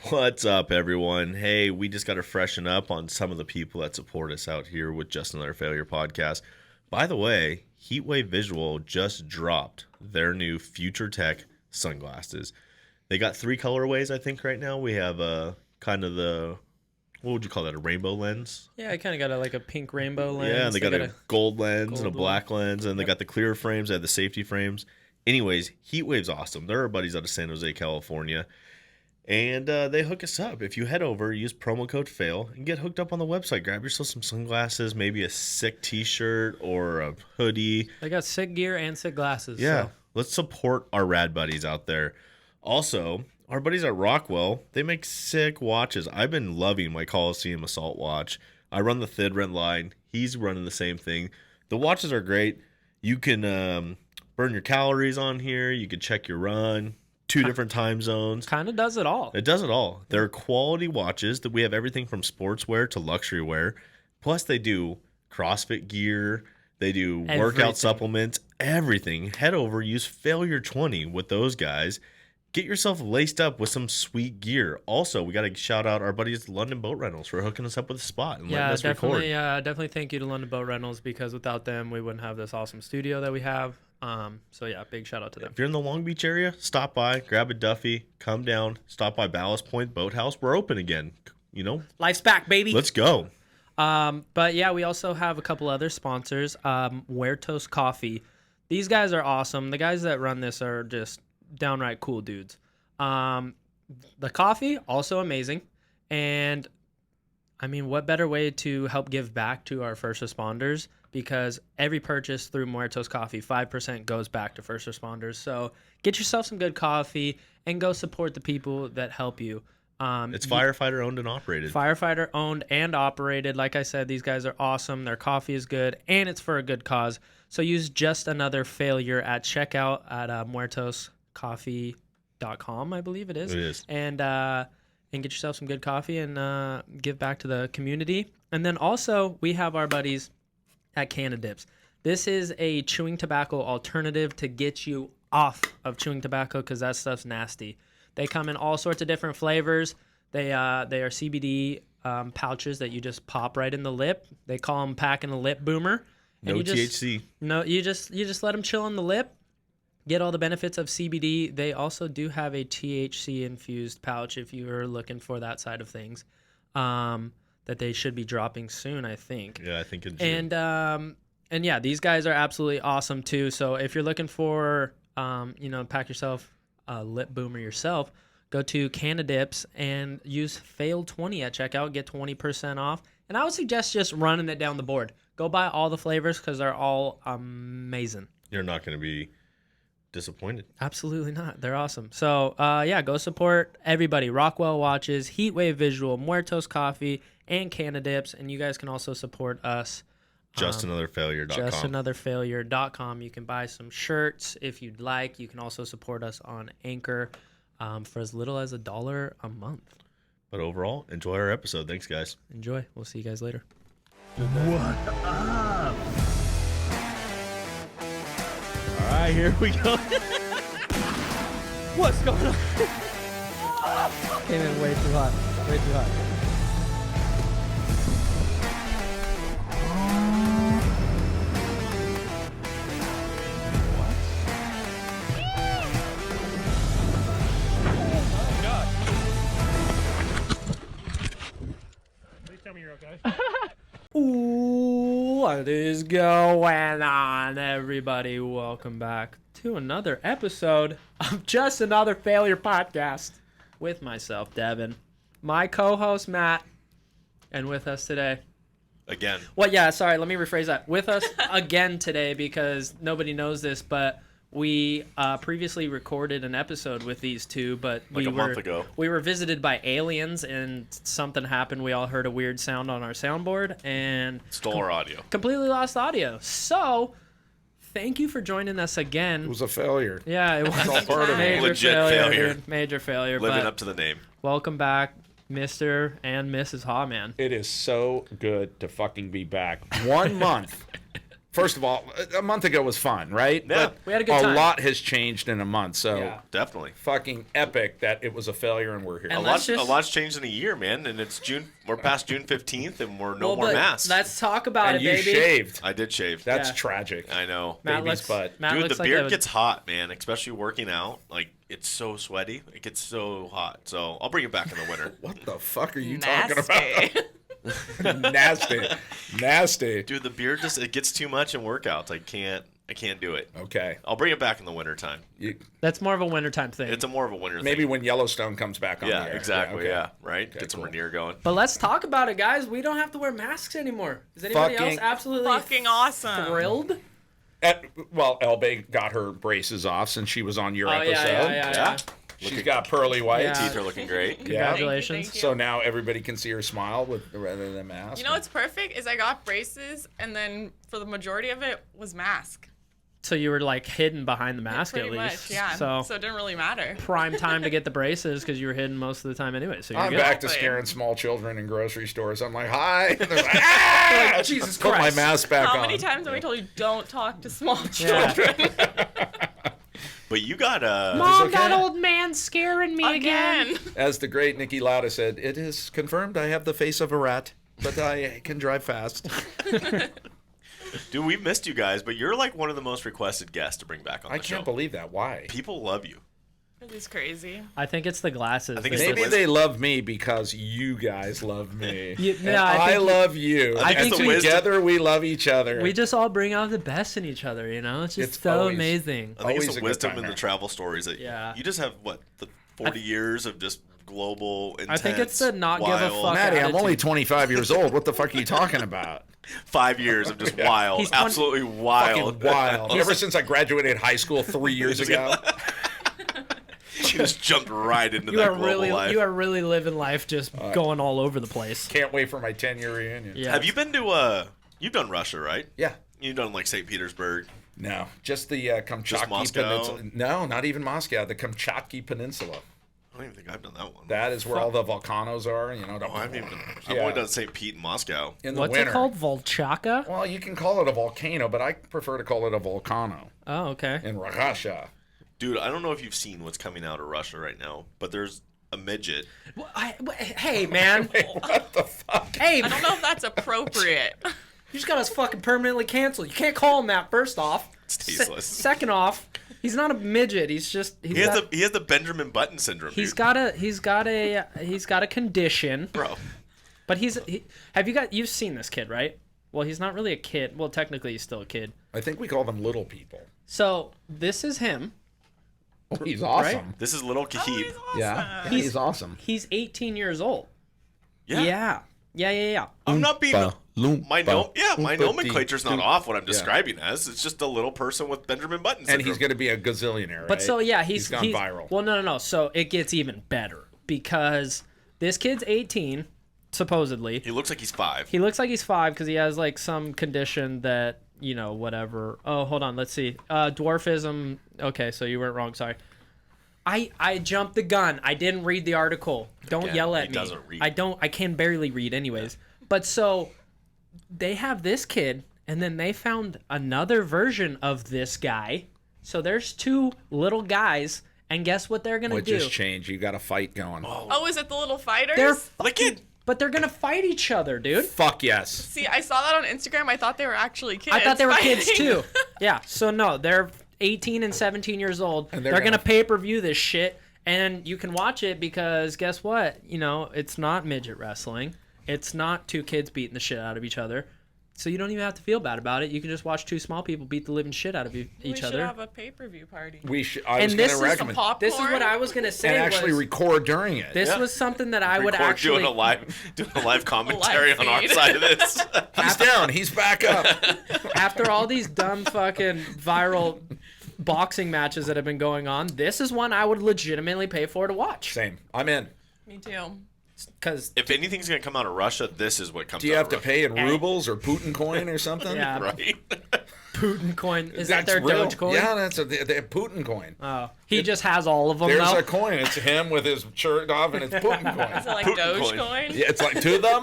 What's up, everyone? Hey, we just got to freshen up on some of the people that support us out here with Just Another Failure podcast. By the way, Heatwave Visual just dropped their new Future Tech sunglasses. They got 3 colorways, I think, right now. We have kind of the, what would you call that, a rainbow lens? Yeah, I kind of got a pink rainbow lens. Yeah, and they got a gold lens and a black lens, and they got the clear frames, they have the safety frames. Anyways, Heatwave's awesome. They're our buddies out of San Jose, California. And they hook us up. If you head over, use promo code FAIL, and get hooked up on the website. Grab yourself some sunglasses, maybe a sick t-shirt or a hoodie. They got sick gear and sick glasses. Yeah, so. Let's support our rad buddies out there. Also, our buddies at Rockwell, they make sick watches. I've been loving my Coliseum Assault watch. I run the Thid Rent line. He's running the same thing. The watches are great. You can burn your calories on here. You can check your run. 2 different time zones. Kind of does it all. It does it all. They're quality watches that we have everything from sportswear to luxury wear. Plus they do CrossFit gear. They do workout supplements, everything. Head over, use Failure 20 with those guys. Get yourself laced up with some sweet gear. Also, we got to shout out our buddies London Boat Rentals for hooking us up with a spot and letting us record. Yeah, definitely thank you to London Boat Rentals, because without them, we wouldn't have this awesome studio that we have. So yeah, big shout out to them. If you're in the Long Beach area, stop by, grab a Duffy, come down, stop by Ballast Point Boathouse. We're open again. You know, life's back, baby. Let's go. But yeah, we also have a couple other sponsors. Muertos Coffee. These guys are awesome. The guys that run this are just downright cool dudes. The coffee, also amazing. And I mean, what better way to help give back to our first responders? Because every purchase through Muertos Coffee, 5% goes back to first responders. So get yourself some good coffee and go support the people that help you. It's firefighter owned and operated. Firefighter owned and operated. Like I said, these guys are awesome. Their coffee is good, and it's for a good cause. So use Just Another Failure at checkout at muertoscoffee.com, I believe it is. It is. And get yourself some good coffee and give back to the community. And then also, we have our buddies at Canadips. This is a chewing tobacco alternative to get you off of chewing tobacco, because that stuff's nasty. They come in all sorts of different flavors. They are CBD pouches that you just pop right in the lip. They call them packing a lip boomer. And no THC. No, you just let them chill on the lip. Get all the benefits of CBD. They also do have a THC infused pouch if you are looking for that side of things. That they should be dropping soon, I think. Yeah, I think in June. And yeah, these guys are absolutely awesome too. So if you're looking for pack yourself a lip boomer yourself, go to Canadips and use FAIL20 at checkout, get 20% off. And I would suggest just running it down the board. Go buy all the flavors because they're all amazing. You're not going to be disappointed. Absolutely not. They're awesome. So yeah, go support everybody. Rockwell Watches, Heatwave Visual, Muertos Coffee, and Canadips. And you guys can also support us. JustANOTHERFAILURE.com. JustANOTHERFAILURE.com. You can buy some shirts if you'd like. You can also support us on Anchor for as little as $1 a month. But overall, enjoy our episode. Thanks, guys. Enjoy. We'll see you guys later. What up? All right, here we go. What's going on? Came in way too hot. Way too hot. Ooh, what is going on, everybody? Welcome back to another episode of Just Another Failure podcast with myself, Devin, my co-host, Matt, and with us today. Again. Well, yeah, sorry, let me rephrase that. With us again today, because nobody knows this, but we previously recorded an episode with these two, but a month ago. We were visited by aliens, and something happened. We all heard a weird sound on our soundboard, and stole our audio. Completely lost audio. So, thank you for joining us again. It was a failure. Yeah, it was all part of it. major Legit failure. Dude. Major failure. Living but up to the name. welcome back, Mr. and Mrs. Haaman. It is so good to fucking be back. 1 month First of all, a month ago was fun, right? Yeah. But We had a good time. A lot has changed in a month, so Yeah. Definitely. fucking epic that it was a failure and we're here. And A let's just- lot's changed in a year, man, and it's June. We're past June 15th, and we're no more but masks. Let's talk about And it, you baby. shaved. I did shave. That's Yeah. tragic. I know. Matt baby's looks, butt. Matt Dude, looks the like beard a- gets hot, man, especially working out. Like, it's so sweaty. It gets so hot. So I'll bring it back in the winter. What the fuck are you Nasty. talking about? Nasty. Dude, the beard it gets too much in workouts. I can't do it. Okay. I'll bring it back in the winter time. That's more of a wintertime thing. It's more of a winter Maybe thing. when Yellowstone comes back on Yeah, the air. exactly. okay. Yeah, right? Okay, Get some cool. Rainier going. But let's talk about it, guys. We don't have to wear masks anymore. Is anybody else Fucking- absolutely Fucking awesome. thrilled? Well, Elbe got her braces off since she was on your Oh, episode. yeah. She's got pearly whites. Yeah. Teeth are looking great. Yeah. Congratulations. Thank you. So now everybody can see her smile rather than mask. You know what's perfect is I got braces, and then for the majority of it was mask. So you were like hidden behind the mask Pretty at least. much, yeah. So So it didn't really matter. prime time to get the braces because you were hidden most of the time anyway. So you're I'm good. back to Exactly. scaring small children in grocery stores. I'm like, hi. And they're like, ah! Jesus Put my Christ. mask back How on. many times have we told you don't talk to small Yeah. children But you got Mom, okay? that old man's scaring me again. again? As the great Nikki Lauda said, it is confirmed I have the face of a rat, but I can drive fast. dude, we missed you guys, but you're like one of the most requested guests to bring back on the I show. can't believe that. Why? People love you. It is crazy. I think it's the glasses. I think They it's the Maybe just- wisdom. they love me because you guys love me. No, And I I think- love you. I think and it's the wisdom. together we love each other. we just all bring out the best in each other, you know? It's just It's so always- amazing. I think Always it's a the good wisdom time and the there. travel stories that Yeah. you just have the 40 years of just global, intense, I think it's the not give a wild, fuck Maddie, I'm attitude. only 25 years old. What the fuck are you talking about? 5 years of just wild, He's 20 absolutely wild. Fucking wild. Ever since I graduated high school 3 years ago. She just jumped right into You that are global really, life. you are really living life, just going all over the place. Can't wait for my 10-year reunion. Yeah. Have you been to you've done Russia, right? Yeah. You've done like St. Petersburg. No, just the Kamchatka Moscow? Peninsula. No, not even Moscow. The Kamchatka Peninsula. I don't even think I've done that one. That is where all the volcanoes are. You know, Oh, I haven't even been. I've Yeah. only done St. Pete and Moscow. in the What's winter. it called? Volchaka? Well, you can call it a volcano, but I prefer to call it a volcano Oh, okay. in Russia. Dude, I don't know if you've seen what's coming out of Russia right now, but there's a midget. Hey, man. What the fuck? Hey, I don't know if that's appropriate. you just got us fucking permanently canceled. You can't call him that, first off. It's tasteless. Second off, he's not a midget. He's just He has the Benjamin Button syndrome. he's dude. got a condition. Bro. But you've seen this kid, right? Well, he's not really a kid. Well, technically he's still a kid. I think we call them little people. So, this is him. Oh, he's awesome. This is little Oh, Kahib. he's awesome. Yeah, he's awesome. He's 18 years old. Yeah. Yeah. I'm not being my Oompa nomenclature's not dee off what I'm describing as. It's just a little person with Benjamin Button syndrome. And he's going to be a gazillionaire, right? But so yeah, he's gone viral. Well, no. So it gets even better because this kid's 18, supposedly. He looks like he's 5. He looks like he's 5 because he has like some condition that, you know, whatever. Oh, hold on, let's see. Dwarfism. Okay, so you weren't wrong. Sorry. I jumped the gun. I didn't read the article. Don't Again, yell at he me. doesn't read. I can barely read anyways. But so they have this kid and then they found another version of this guy. So there's 2 little guys and guess what they're going to What do? just changed? You got a fight going. Oh, is it the little fighters? They're Lick it. but they're going to fight each other, dude. Fuck yes. See, I saw that on Instagram. I thought they were actually kids. I thought they were kids fighting. too. Yeah. So no, they're 18 and 17 years old. And They're they're gonna gonna- pay-per-view this shit, and you can watch it because guess what? You know, it's not midget wrestling. It's not 2 kids beating the shit out of each other. So you don't even have to feel bad about it. You can just watch 2 small people beat the living shit out of each We should other. have a pay-per-view party. We should. I And was this going to is the recommend. popcorn. This is what I was gonna say. And actually was, record during it. this Yeah. was something that I would Record actually. doing a live commentary Live on our feed. side of this. He's down. He's back up. After all these dumb fucking viral boxing matches that have been going on, this is one I would legitimately pay for to watch. Same. I'm in. Me too. Because If anything's gonna come out of Russia, this is what comes. Do you out have to of pay in rubles or Putin coin or something? yeah, Russia, right? Putin coin is that That's their real. Doge coin? Yeah, that's a Putin coin. Oh, he just has all of them There's now. a coin. It's him with his shirt off, and it's Putin Is it coin. like Putin Dogecoin? coin. Yeah, it's like to the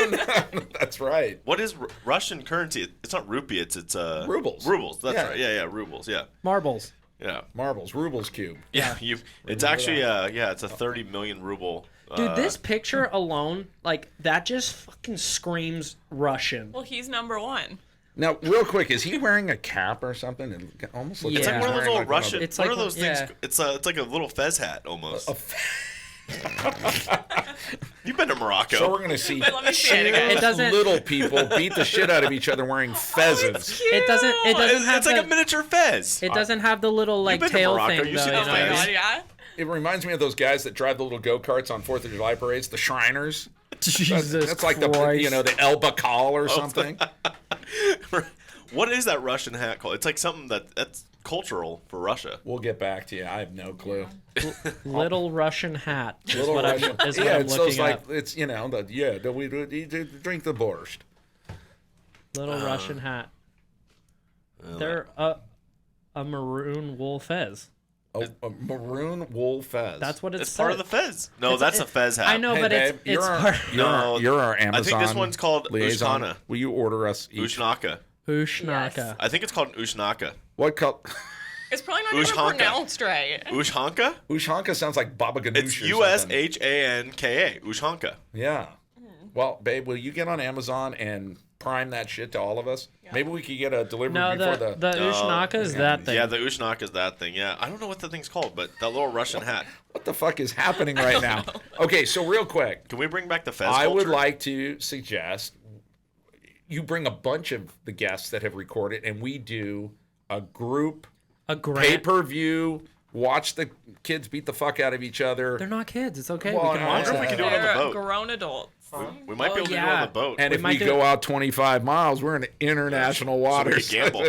moon. That's right. What is Russian currency? It's not rupee. It's Rubles. Rubles. That's Yeah. right. Yeah, rubles. Yeah. Marbles. Yeah. Marbles, rubles cube. Yeah. It's actually it's a 30 million ruble. Dude, this picture alone, like, that just fucking screams Russian. Well, he's number one. Now, real quick, is he wearing a cap or something? It almost looks Yeah. It's like one of those he's old wearing Russian. It's What like are those one- things? yeah. It's like a little fez hat almost. a You've been to Morocco. So we're going to see Wait, let me see it again. It doesn't. little people beat the shit out of each other wearing fezes. It doesn't. It doesn't have. It's like a miniature fez. It doesn't have the little like been to tail Morocco, thing you though. see You those know? Oh my fez? god, yeah. It reminds me of those guys that drive the little go-karts on 4th of July parades, the Shriners. Jesus That's like Christ. the El Bacal or something. What is that Russian hat called? It's like something that's cultural for Russia. We'll get back to you. I have no clue. Little Russian hat. Is Little what Russian. I'm, is what Yeah, I'm it's those looking like up. it's we drink the borscht. Little Russian hat. They're a maroon wool fez. A maroon wool fez. That's what It's part of the fez. No, It's- that's it- a fez hat. I know, Hey, but babe, it's part. you're our Amazon. I think this one's called liaison. Ushana. Will you order us each? Ushnaka. Ushnaka. Yes. I think it's called Ushnaka. What color? It's probably not even Ushanka. pronounced right. Ushanka? Ushanka sounds like Baba Ganoush It's or something. Ushanka. Ushanka. Yeah. Well, babe, will you get on Amazon and prime that shit to all of us? Yeah. Maybe we could get a delivery No, before the Ushnaka is that thing. Yeah, the Ushnaka is that thing. Yeah, I don't know what the thing's called, but that little Russian hat. What the fuck is happening right now? Okay, so real quick, Can we bring back the fez I would culture? like to suggest you bring a bunch of the guests that have recorded, and we do a group a grant. pay-per-view. Watch the kids beat the fuck out of each other. They're not kids. It's okay. Well, we can I watch wonder if we that. can do it on the They're boat. grown adults. We might be able to do it yeah. on the boat. And We if might we do go it. out 25 miles, we're in international So we waters. can gamble.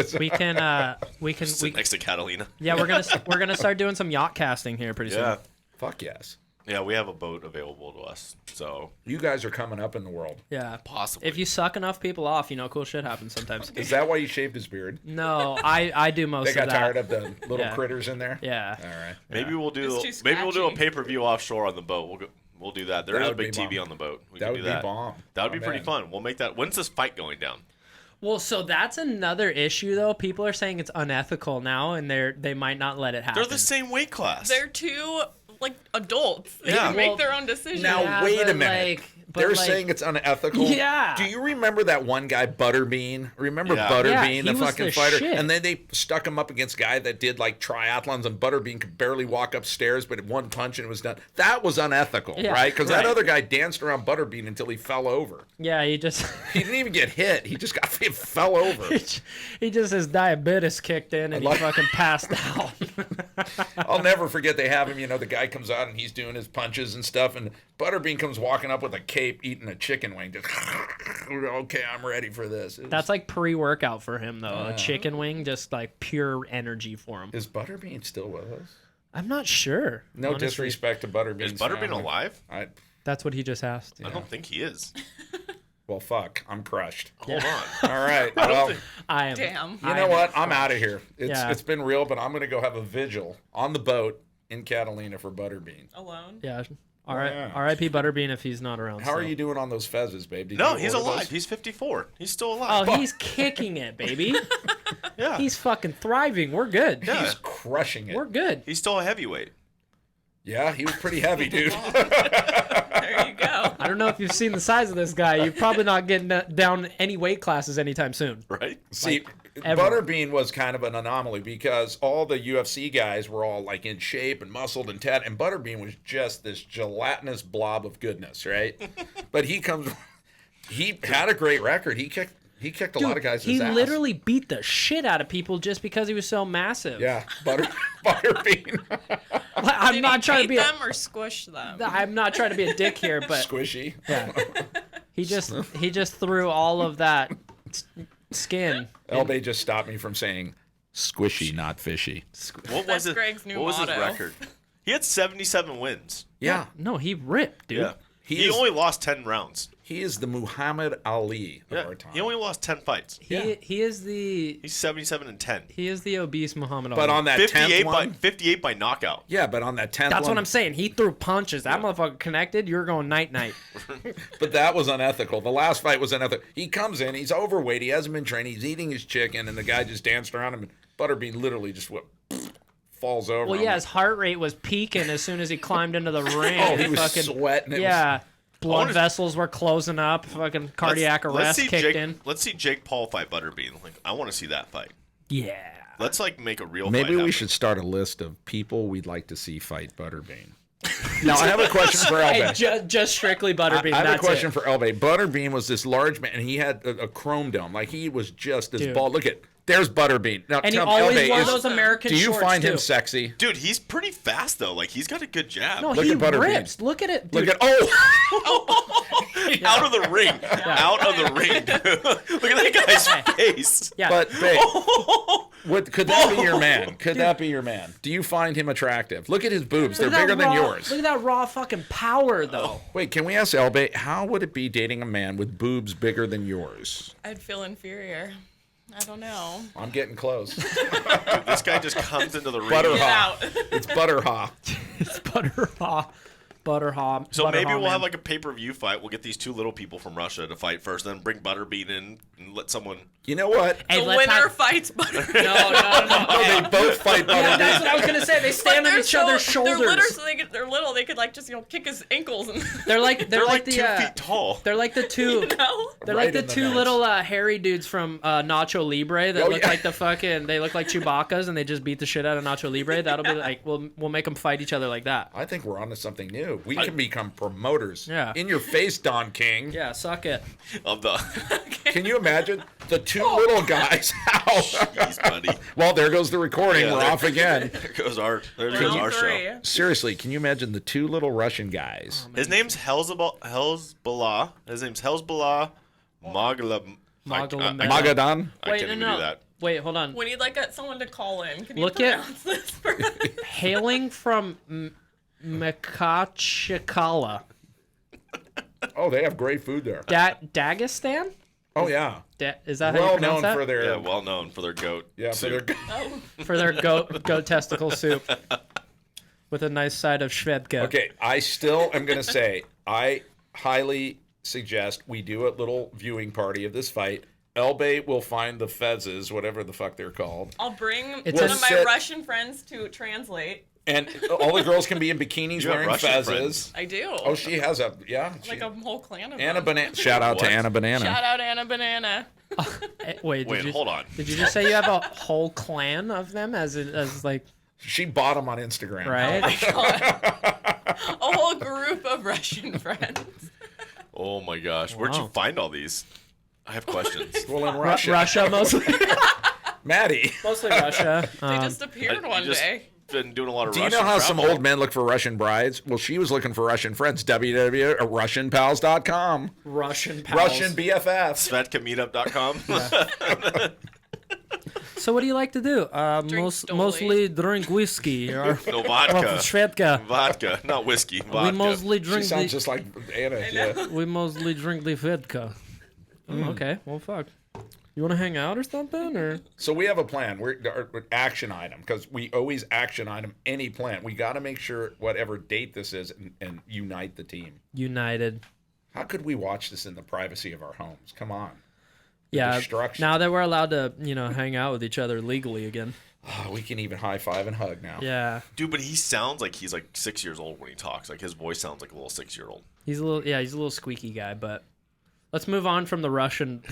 We can. Sit next to Catalina. Yeah, we're gonna start doing some yacht casting here pretty soon. Yeah. Fuck yes. Yeah, we have a boat available to us. So You guys are coming up in the world. Yeah. possibly. If you suck enough people off, cool shit happens sometimes. Is that why you shaved his beard? No, I do most They of got that. tired of the little Yeah. critters in there? Yeah. All right. maybe we'll do It's too maybe we'll do a scratchy. pay-per-view offshore on the boat. We'll do that. There That is a would be big TV bomb. on the boat. We That can would do be that. bomb. That would be I'm pretty in. fun. We'll make that. When's this fight going down? Well, so that's another issue though. People are saying it's unethical now, and they might not let it happen. They're the same weight class. They're two like adults. They Yeah. can make Well, their own decisions. Now, Yeah, wait a but, minute. but, They're like- saying it's unethical. Yeah. Do you remember that one guy, Butterbean? Remember Yeah. Butterbean, Yeah, the he was fucking the fighter? shit. And then they stuck him up against a guy that did like triathlons, and Butterbean could barely walk upstairs, but one punch and it was done. That was unethical, Yeah. right? Because that Right. other guy danced around Butterbean until he fell over. Yeah, he just He didn't even get hit. He just got he fell over. he just his diabetes kicked in and he like- fucking passed out. I'll never forget they have him, the guy comes out and he's doing his punches and stuff, and Butterbean comes walking up with a cape eating a chicken wing. Just, okay, I'm ready for this. That's like pre-workout for him though. A chicken wing, just like pure energy for him. Is Butterbean still with us? I'm not sure. No honestly. disrespect to Butterbean. Is Butterbean alive? That's what he just asked. I don't think he is. Well, fuck. I'm crushed. Hold on. All right. Well, I am. Damn. you know what? I'm out of here. Yeah. It's been real, but I'm going to go have a vigil on the boat in Catalina for Butterbean. Alone. Yeah. All right. Yeah. R.I.P. Butterbean if he's not around. How are still. you doing on those fezzes, babe? Did No, you he's order alive. those? He's 54. He's still alive. Oh, he's kicking it, baby. yeah. He's fucking thriving. We're good. Yeah. He's crushing it. We're good. He's still a heavyweight. Yeah, he was pretty heavy, dude. There you go. I don't know if you've seen the size of this guy. You're probably not getting down any weight classes anytime soon. Right? See, ever. Butterbean was kind of an anomaly because all the UFC guys were all like in shape and muscled and tat, and Butterbean was just this gelatinous blob of goodness, right? But he had a great record. He kicked a lot of guys' He ass. literally beat the shit out of people just because he was so massive. Yeah, Butterbean. I'm Did not he trying to beat be. them or squish them? I'm not trying to be a dick here, but Squishy. yeah, he just threw all of that skin. LB just stopped me from saying squishy, not fishy. What That's was it? Greg's new what was his motto. record? He had 77 wins. Yeah, No, he ripped, dude. Yeah. He is- only lost 10 rounds. He is the Muhammad Ali of Yeah, our time. he only lost 10 fights. He is the He's 77-10. he is the obese Muhammad Ali. But on that 58 10th one, 58 by knockout. yeah, but on that 10th That's one, what I'm saying. He threw punches. That motherfucker connected. You're going night. but that was unethical. The last fight was unethical. He comes in, he's overweight, he hasn't been trained, he's eating his chicken, and the guy just danced around him, and Butterbean literally just falls over. Well, him. yeah, his heart rate was peaking as soon as he climbed into the ring. Oh, he was sweating. Yeah. Blood vessels were closing up. Fucking cardiac arrest kicked in. Let's see Jake Paul fight Butterbean. Like, I want to see that fight. Yeah. Let's like make a real Maybe fight we happen. should start a list of people we'd like to see fight Butterbean. Now, I have a question for Elbe. Hey, just strictly Butterbean. I have That's a question it. for Elbe. Butterbean was this large man, and he had a chrome dome. Like, he was just this Dude. bald. Look at, there's Butterbean. Now, And he tell me, always Elbe, wore is- those American do you shorts, find him too. sexy? Dude, he's pretty fast though. Like he's got a good jab. No, Look he at Butterbean. rips. Look at it. Dude. Look at, Out of the ring. Out of the ring. Look at that guy's face. Yeah. But, babe, what, could that be your man? Could that be your man? Do you find him attractive? Look at his boobs. They're Look at bigger that than raw- yours. Look at that raw fucking power, though. Wait, can we ask Elbe, how would it be dating a man with boobs bigger than yours? I'd feel inferior. I don't know. I'm getting close. This guy just comes into the ring. Butter Get ha. out. It's butter ha. It's Butterhaw. So maybe we'll man. have like a pay-per-view fight. We'll get these two little people from Russia to fight first, then bring Butterbean in and let someone. You know what? Hey, The let's winner have- fights Butter. No. No, they both fight Yeah, that's Butterbean. what I was gonna say. They stand on each other's shoulders. They're little, so they're little. They could like just kick his ankles and They're like They're like the 2 feet tall. they're like the two. know. They're Right like the in the two nuts. little hairy dudes from Nacho Libre that Oh, look yeah. like the fucking. They look like Chewbacca's and they just beat the shit out of Nacho Libre. That'll be like we'll make them fight each other like that. I think we're onto something new. We can become promoters. Yeah. In your face, Don King. Yeah, suck it. Of the. Can you imagine the two little guys? How? Jeez, buddy. Well, there goes the recording. Yeah, We're there- off again. There goes our Round show. three. Seriously, can you imagine the two little Russian guys? His name's Hezbollah. His name's Hezbollah Magadan. Magadan? I can't even do that. Wait, hold on. We need like someone to call in. Can you Look at- pronounce this for Hailing from Makachikala, Oh, they have great food there. Dagestan. Oh, yeah. Is that how you Well pronounce known that? for their. Yeah, well known for their goat. Yeah, for their. For their goat testicle soup with a nice side of shvedka. Okay, I still am going to say I highly suggest we do a little viewing party of this fight. Elbe will find the fezzes, whatever the fuck they're called. I'll bring It's one a of my set- Russian friends to translate. And all the girls can be in bikinis You have wearing Russian fezzes. friends. I do. Oh, she has a, yeah. like a whole clan of Anna them. Banana. Shout out to What? Anna Banana. Shout out Anna Banana. Wait, Hold on. Did you just say you have a whole clan of them as like She bought them on Instagram. right? A whole group of Russian friends. Oh my gosh, where'd you Wow. find all these? I have questions. Well, in Russia. Russia mostly. Maddie. Mostly Russia. They just appeared one just day. been doing a lot of. Do you Russian know how some travel. old men look for Russian brides? Well, she was looking for Russian friends. www.russianpals.com. Russian pals. Russian BFFs. SvetkaMeetup.com. So what do you like to do? Stoli. Mostly drink whiskey or No or vodka. shvedka. Vodka, not whiskey. We Vodka. mostly She drink sounds the just like Anna. Yeah. we mostly drink the vodka. Okay, well fuck. You want to hang out or something or? So we have a plan. We're action item because we always action item any plan. We got to make sure whatever date this is and unite the team. United. How could we watch this in the privacy of our homes? Come on. Yeah. destruction. Now that we're allowed to, hang out with each other legally again. Oh, we can even high five and hug now. Yeah. Dude, but he sounds like he's like 6 years old when he talks. Like his voice sounds like a little 6-year-old. He's a little squeaky guy, but let's move on from the Russian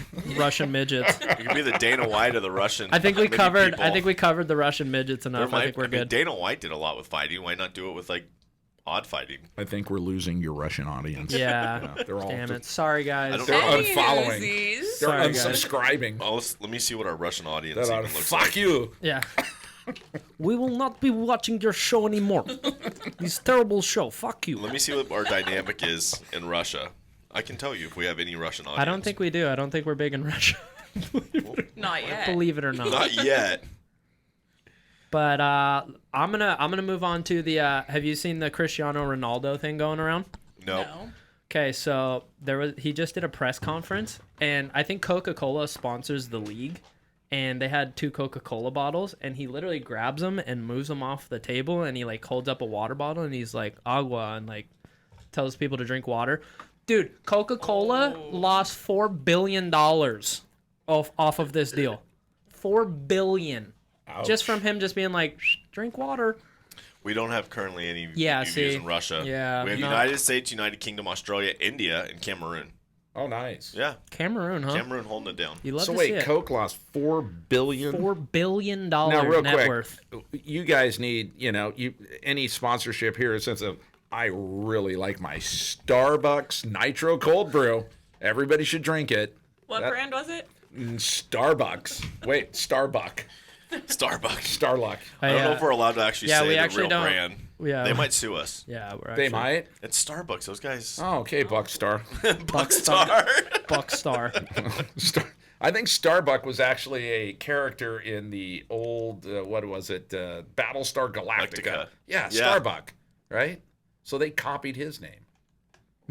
midgets. You could be the Dana White of the Russian. I think we mini covered people. the Russian midgets There enough. I think we're good. Dana White did a lot with fighting. Why not do it with like odd fighting? I think we're losing your Russian audience. Yeah. They're all Damn it. Sorry guys. They're Any unfollowing. newsies? They're Sorry, guys. unsubscribing. Oh, let me see what our Russian audience They're even like, looks fuck like. you. Yeah. We will not be watching your show anymore. This terrible show. Fuck you. Let me see what our dynamic is in Russia. I can tell you if we have any Russian audience. I don't think we do. I don't think we're big in Russia. Not yet. Believe it or not. Not yet. But I'm gonna move on to the. Have you seen the Cristiano Ronaldo thing going around? No. No. Okay, so he just did a press conference, and I think Coca-Cola sponsors the league, and they had 2 Coca-Cola bottles, and he literally grabs them and moves them off the table, and he like holds up a water bottle, and he's like agua, and like tells people to drink water. Dude, Coca-Cola lost $4 billion off of this deal. $4 billion. Ouch. Just from him just being like, drink water. We don't have currently any Yeah, UVs see. in Russia. Yeah, We have no. United States, United Kingdom, Australia, India, and Cameroon. Oh, nice. Yeah. Cameroon, huh? Cameroon holding it down. You love So to see wait, it. Coke lost $4 billion. $4 billion Now, real net quick, worth. you guys need, any sponsorship here since I really like my Starbucks Nitro Cold Brew. Everybody should drink it. What That- brand was it? Starbucks. Wait, Starbuck. Starbucks. Starluck. I don't know if we're allowed to actually Yeah, say we the actually real don't. brand. Yeah. They might sue us. Yeah, we're They actually might. It's Starbucks. Those guys. Oh, okay, Buckstar. Buckstar. Buckstar. I think Starbuck was actually a character in the old, what was it, Battlestar Galactica. Galactica. Yeah, Yeah. Starbuck, right? So they copied his name.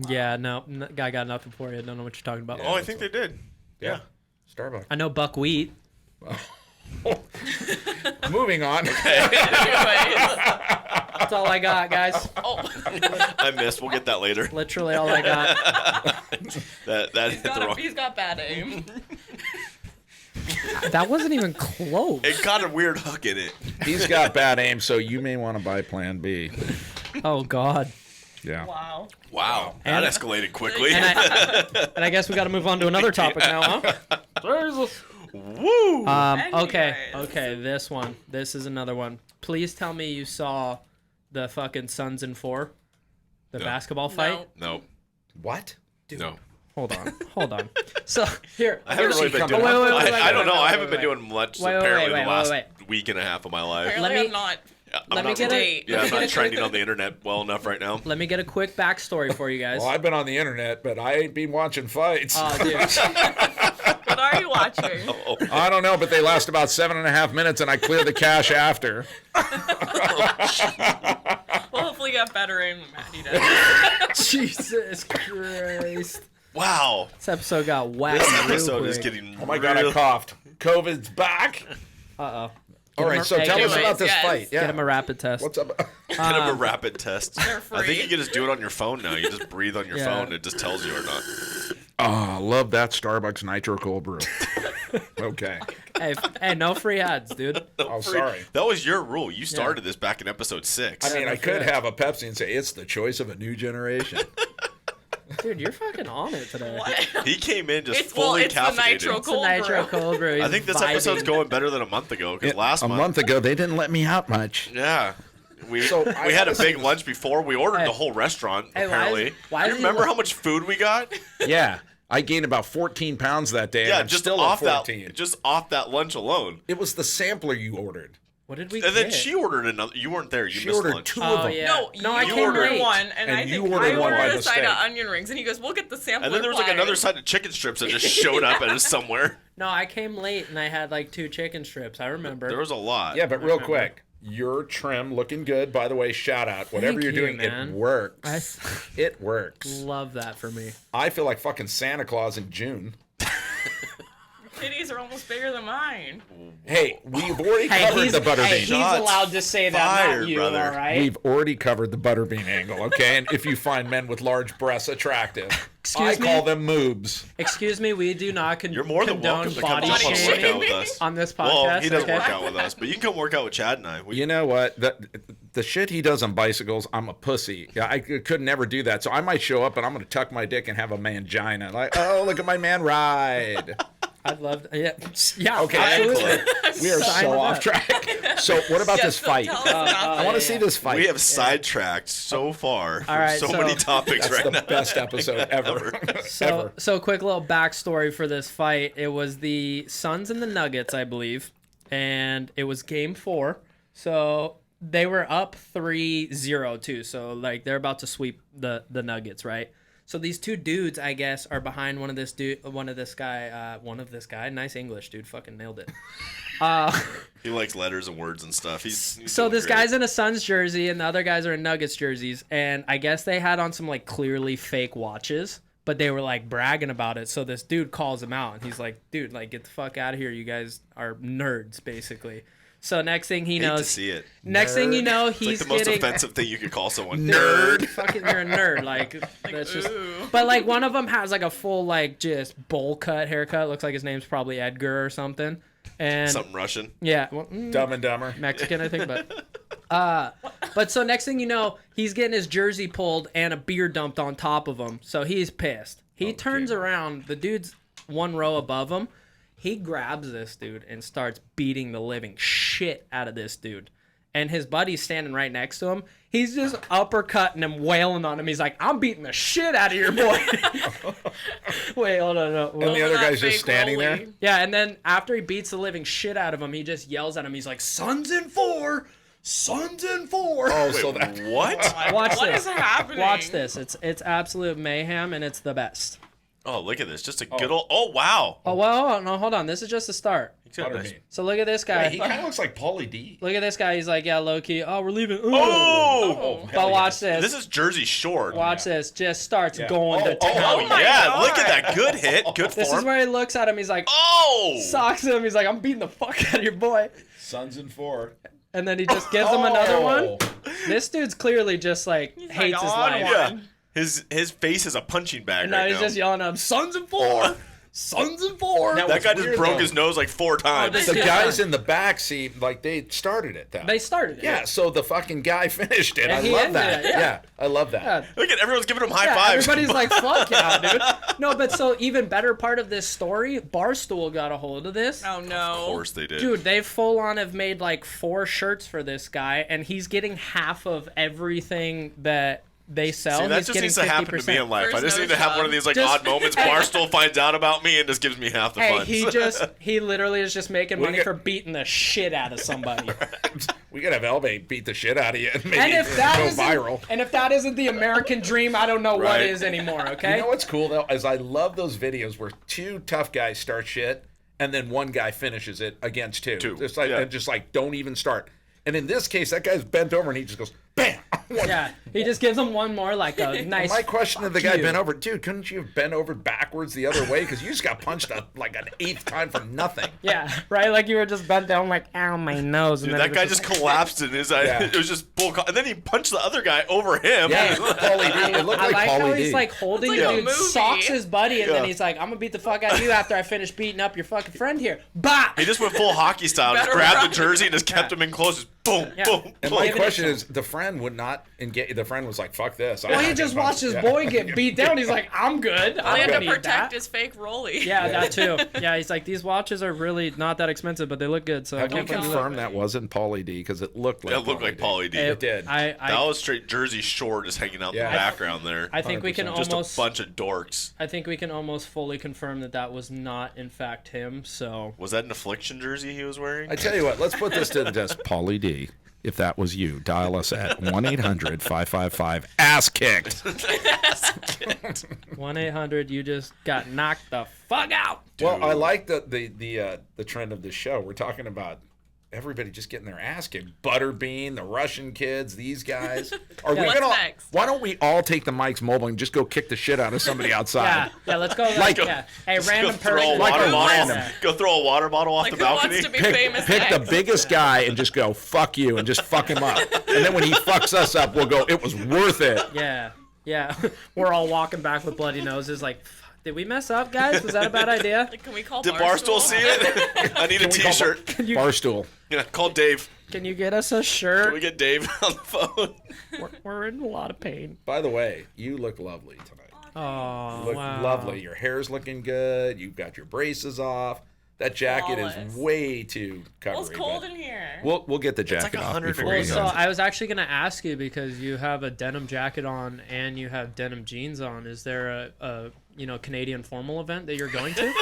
Yeah, no, guy got nothing for you. Don't know what you're talking about. Oh, I think they did. Yeah. Starbuck. I know buckwheat. Moving on. Anyways. That's all I got, guys. Oh, I missed. We'll get that later. Literally all I got. That hit the wrong. he's got bad aim. That wasn't even close. It got a weird hook in it. He's got bad aim, so you may want to buy Plan B. Oh God. Yeah. Wow. Wow. And- That escalated quickly. And I guess we got to move on to another topic now, huh? Jesus. Woo. Okay. Anyways. Okay. This one. This is another one. Please tell me you saw the fucking Suns in 4, the No. basketball fight. No. No. What? No. Hold on. So here. I haven't really been come doing. Wait, wait, wait, I don't know. I wait, haven't been wait. doing much Wait, apparently wait, the last wait. week and a half of my life. Apparently me- I'm not. I'm Let me not get really- a- Yeah, I'm not trending on the internet well enough right now. Let me get a quick backstory for you guys. Well, I've been on the internet, but I ain't been watching fights. Oh, dude. What are you watching? Oh, I don't know, but they last about 7.5 minutes, and I clear the cache after. Well, hopefully you have better aim than Maddie does. Jesus Christ. wow. This episode got whacked. This real episode is quick. getting. Oh my God, I coughed. COVID's back. Uh-oh. All right, so Hey, tell us anyways, about this yes. fight. Get Yeah. him a rapid test. What's up? Get him a rapid test. They're I free. think you can just do it on your phone now. You just breathe on your Yeah. phone. It just tells you or not. Oh, I love that Starbucks Nitro Cold Brew. Okay. Hey, no free ads, dude. Oh, sorry. That was your rule. You started this back in episode 6. I mean, no I could free have a Pepsi and say it's the choice of a new generation. Dude, you're fucking on it today. What? He came in just It's fully the Nitro caffeinated. It's a Cold nitro Brew. cold brew. I He's think this vibing. episode's going better than a month ago because last a month ago, they didn't let me out much. Yeah. We So, I we had a wanna big see- lunch before. We ordered Hey. the whole restaurant, Hey, apparently. why You is he remember lo- how much food we got? Yeah. I gained about 14 pounds that day. Yeah, and I'm just still off at 14. that just off that lunch alone. It was the sampler you ordered. What did we And then get? she ordered another. You weren't there. You She missed ordered lunch. 2 Oh, of them. yeah. No, No, I you came ordered late. one, And and, I you think ordered I one by ordered a side of mistake. onion rings, and he goes, "We'll get the sampler." And then there was like flyers." another side of chicken strips that just showed up at us somewhere. No, I came late and I had like 2 chicken strips. I remember. There was a lot. Yeah, but real remember. quick, your trim looking good. By the way, shout out. Whatever Thank you're you, doing, man. it works. I It works. love that for me. I feel like fucking Santa Claus in June. Titties are almost bigger than mine. Hey, we've already covered the butterbean. he's Shots allowed to say that, fired, not you, brother. all right? We've already covered the butterbean angle, okay? And if you find men with large breasts attractive, Excuse I me? call them moobs. Excuse me, we do not You're more than condone welcome to come body up on a shaming workout with us. on this podcast. Well, he doesn't okay? work out with us, but you can come work out with Chad and I. You know what? The shit he does on bicycles, I'm a pussy. Yeah, I could never do that. So I might show up and I'm going to tuck my dick and have a mangina. Like, oh, look at my man ride. I'd love to, yeah, Okay, absolutely. we are Sign so with off that. track. So what about Yes, this so fight? tell us about I want to that. see this fight. We have sidetracked so far from right, so so- many topics That's right the now. best episode ever. Ever. So quick little backstory for this fight. It was the Suns and the Nuggets, I believe, and it was game 4. So they were up 3-0 too. So like they're about to sweep the Nuggets, right? So these 2 dudes, I guess, are behind one of this guy. Nice English, dude. Fucking nailed it. He likes letters and words and stuff. He's So doing this great. guy's in a Suns jersey, and the other guys are in Nuggets jerseys, and I guess they had on some like clearly fake watches, but they were like bragging about it. So this dude calls him out, and he's like, "Dude, like get the fuck out of here! You guys are nerds, basically." So next thing he Hate knows, to see it. next thing you know, It's like he's the most getting offensive thing you could call someone. nerd. Nerd. Fucking, you're a nerd. Like that's just. Ooh. But like one of them has like a full like just bowl cut haircut. Looks like his name's probably Edgar or something. And Something Russian. yeah, well, Dumb and Dumber. Mexican, I think, but so next thing you know, he's getting his jersey pulled and a beer dumped on top of him. So he's pissed. He turns around. The dude's one row above him. He grabs this dude and starts beating the living shit out of this dude. And his buddy's standing right next to him. He's just uppercutting him, wailing on him. He's like, "I'm beating the shit out of your boy." Wait, hold on. No. And the Over other that guy's just fake standing there. rollie. Yeah, and then after he beats the living shit out of him, he just yells at him. He's like, "Suns in 4! Suns in 4!" Oh, Wait, so that. what? Watch What this. is happening? Watch this. It's absolute mayhem, and it's the best. Oh, look at this. Just a good old. Oh, wow. Oh, well, no, hold on. This is just the start. He's got Butterbean. nice- So look at this guy. Wait, he kind of looks like Paulie D. Look at this guy. He's like, yeah, low key. Oh, we're leaving. Ooh. Oh! hell But watch yes. this. This is Jersey Shore. Watch this. Just starts Yeah. going to Oh, town. Oh, my yeah. God. Look at that. Good hit. Good This form. is where he looks at him. He's like, Oh! socks him. He's like, I'm beating the fuck out of your boy. Suns in 4. And then he just gives him another one. Oh. This dude's clearly just like He's hates like, his "On life. one." Yeah. His face is a punching bag And now right he's now. just yelling at him, "Suns in 4! Suns in 4!" Now, That what's guy just weird, broke though, his nose like 4 times. this The dude- guys in the back seat, like, they started it, though. They started it. Yeah, so the fucking guy finished it. And I he love ended that. it, yeah. Yeah, I love that. Yeah. Look at everyone's giving him high Yeah, fives. everybody's like, "Fuck yeah, dude!" No, but so even better part of this story, Barstool got a hold of this. Oh no. Of course they did. Dude, they full on have made like 4 shirts for this guy, and he's getting half of everything that they sell. See, that he's just getting needs to happen to me 50%. in life. I First just no need to have job. one of these like Just- odd moments. Barstool finds out about me and just gives me half the Hey, funds. he literally is just making money get- for beating the shit out of somebody. We could have Elbay beat the shit out of you and maybe And if that go isn't, viral. and if that isn't the American dream, I don't know what Right. is anymore. Okay. You know what's cool, though, is I love those videos where 2 tough guys start shit and then one guy finishes it against 2. Just like, yeah. and just like, don't even start. And in this case, that guy's bent over and he just goes, bam! Yeah, he just gives him one more like a nice. My question to the fuck guy you. bent over, dude, couldn't you have bent over backwards the other way? Because you just got punched like an 8th time for nothing. Yeah, right. Like you were just bent down, like ow, my nose. And Dude, then that it guy was just collapsed in his eye. Yeah. It was just bull. And then he punched the other guy over him. Yeah, Paulie D. It looked I like like how Paulie he's D. like holding It's the like a dude, movie. socks his buddy, and then Yeah. he's like, "I'm gonna beat the fuck out of you after I finish beating up your fucking friend here." Bop. He just went full hockey style. Just Better grabbed run. the jersey and just kept him in close. Just boom, Yeah. boom, And boom. my Give it question a is, the friend would not engage. The friend was like, "Fuck this." Well, he just watched his boy get beat down. He's like, "I'm good. I They had don't to need protect that." his fake rollie. Yeah, that too. Yeah, he's like, these watches are really not that expensive, but they look good. So I Have you can't fucking confirmed that wasn't Paulie D? Because it looked like That looked like Paulie D. It did. That was straight Jersey Shore just hanging out in Yeah. the background there. I think we can 100%. Just almost. a bunch of dorks. I think we can almost fully confirm that that was not, in fact, him. So Was that an Affliction jersey he was wearing? I tell you what, let's put this to the test. Paulie D, if that was you, dial us at 1-800-555-ASS kicked. 1-800, you just got knocked the fuck out. Well, I like the trend of this show. We're talking about everybody just getting their ass kicked. Butterbean, the Russian kids, these guys. Are we What's gonna? next? Why don't we all take the mics mobile and just go kick the shit out of somebody outside? Yeah, let's go. Like- yeah. Hey, Just random go throw a person. Like water a bottle. random. Go throw a water bottle off Like the who balcony. wants to be Pick famous the next? biggest guy and just go fuck you and just fuck him up. And then when he fucks us up, we'll go. It was worth it. Yeah, yeah. We're all walking back with bloody noses. Like, "Fuck, did we mess up, guys? Was that a bad idea? Like, can we call Did Barstool see it? I need a Can we call T-shirt. Barstool. Yeah, call Dave. Can you get us a Can we shirt? get Dave on the phone? We're in a lot of pain. By the way, you look lovely tonight. Oh, You look wow. lovely. Your hair's looking good. You've got your braces off. That jacket Flawless. is way too covery. Well, it's cold but in here. We'll get the jacket like off 100 before Well, we degrees. so go. I was actually gonna ask you because you have a denim jacket on and you have denim jeans on. Is there a Canadian formal event that you're going to?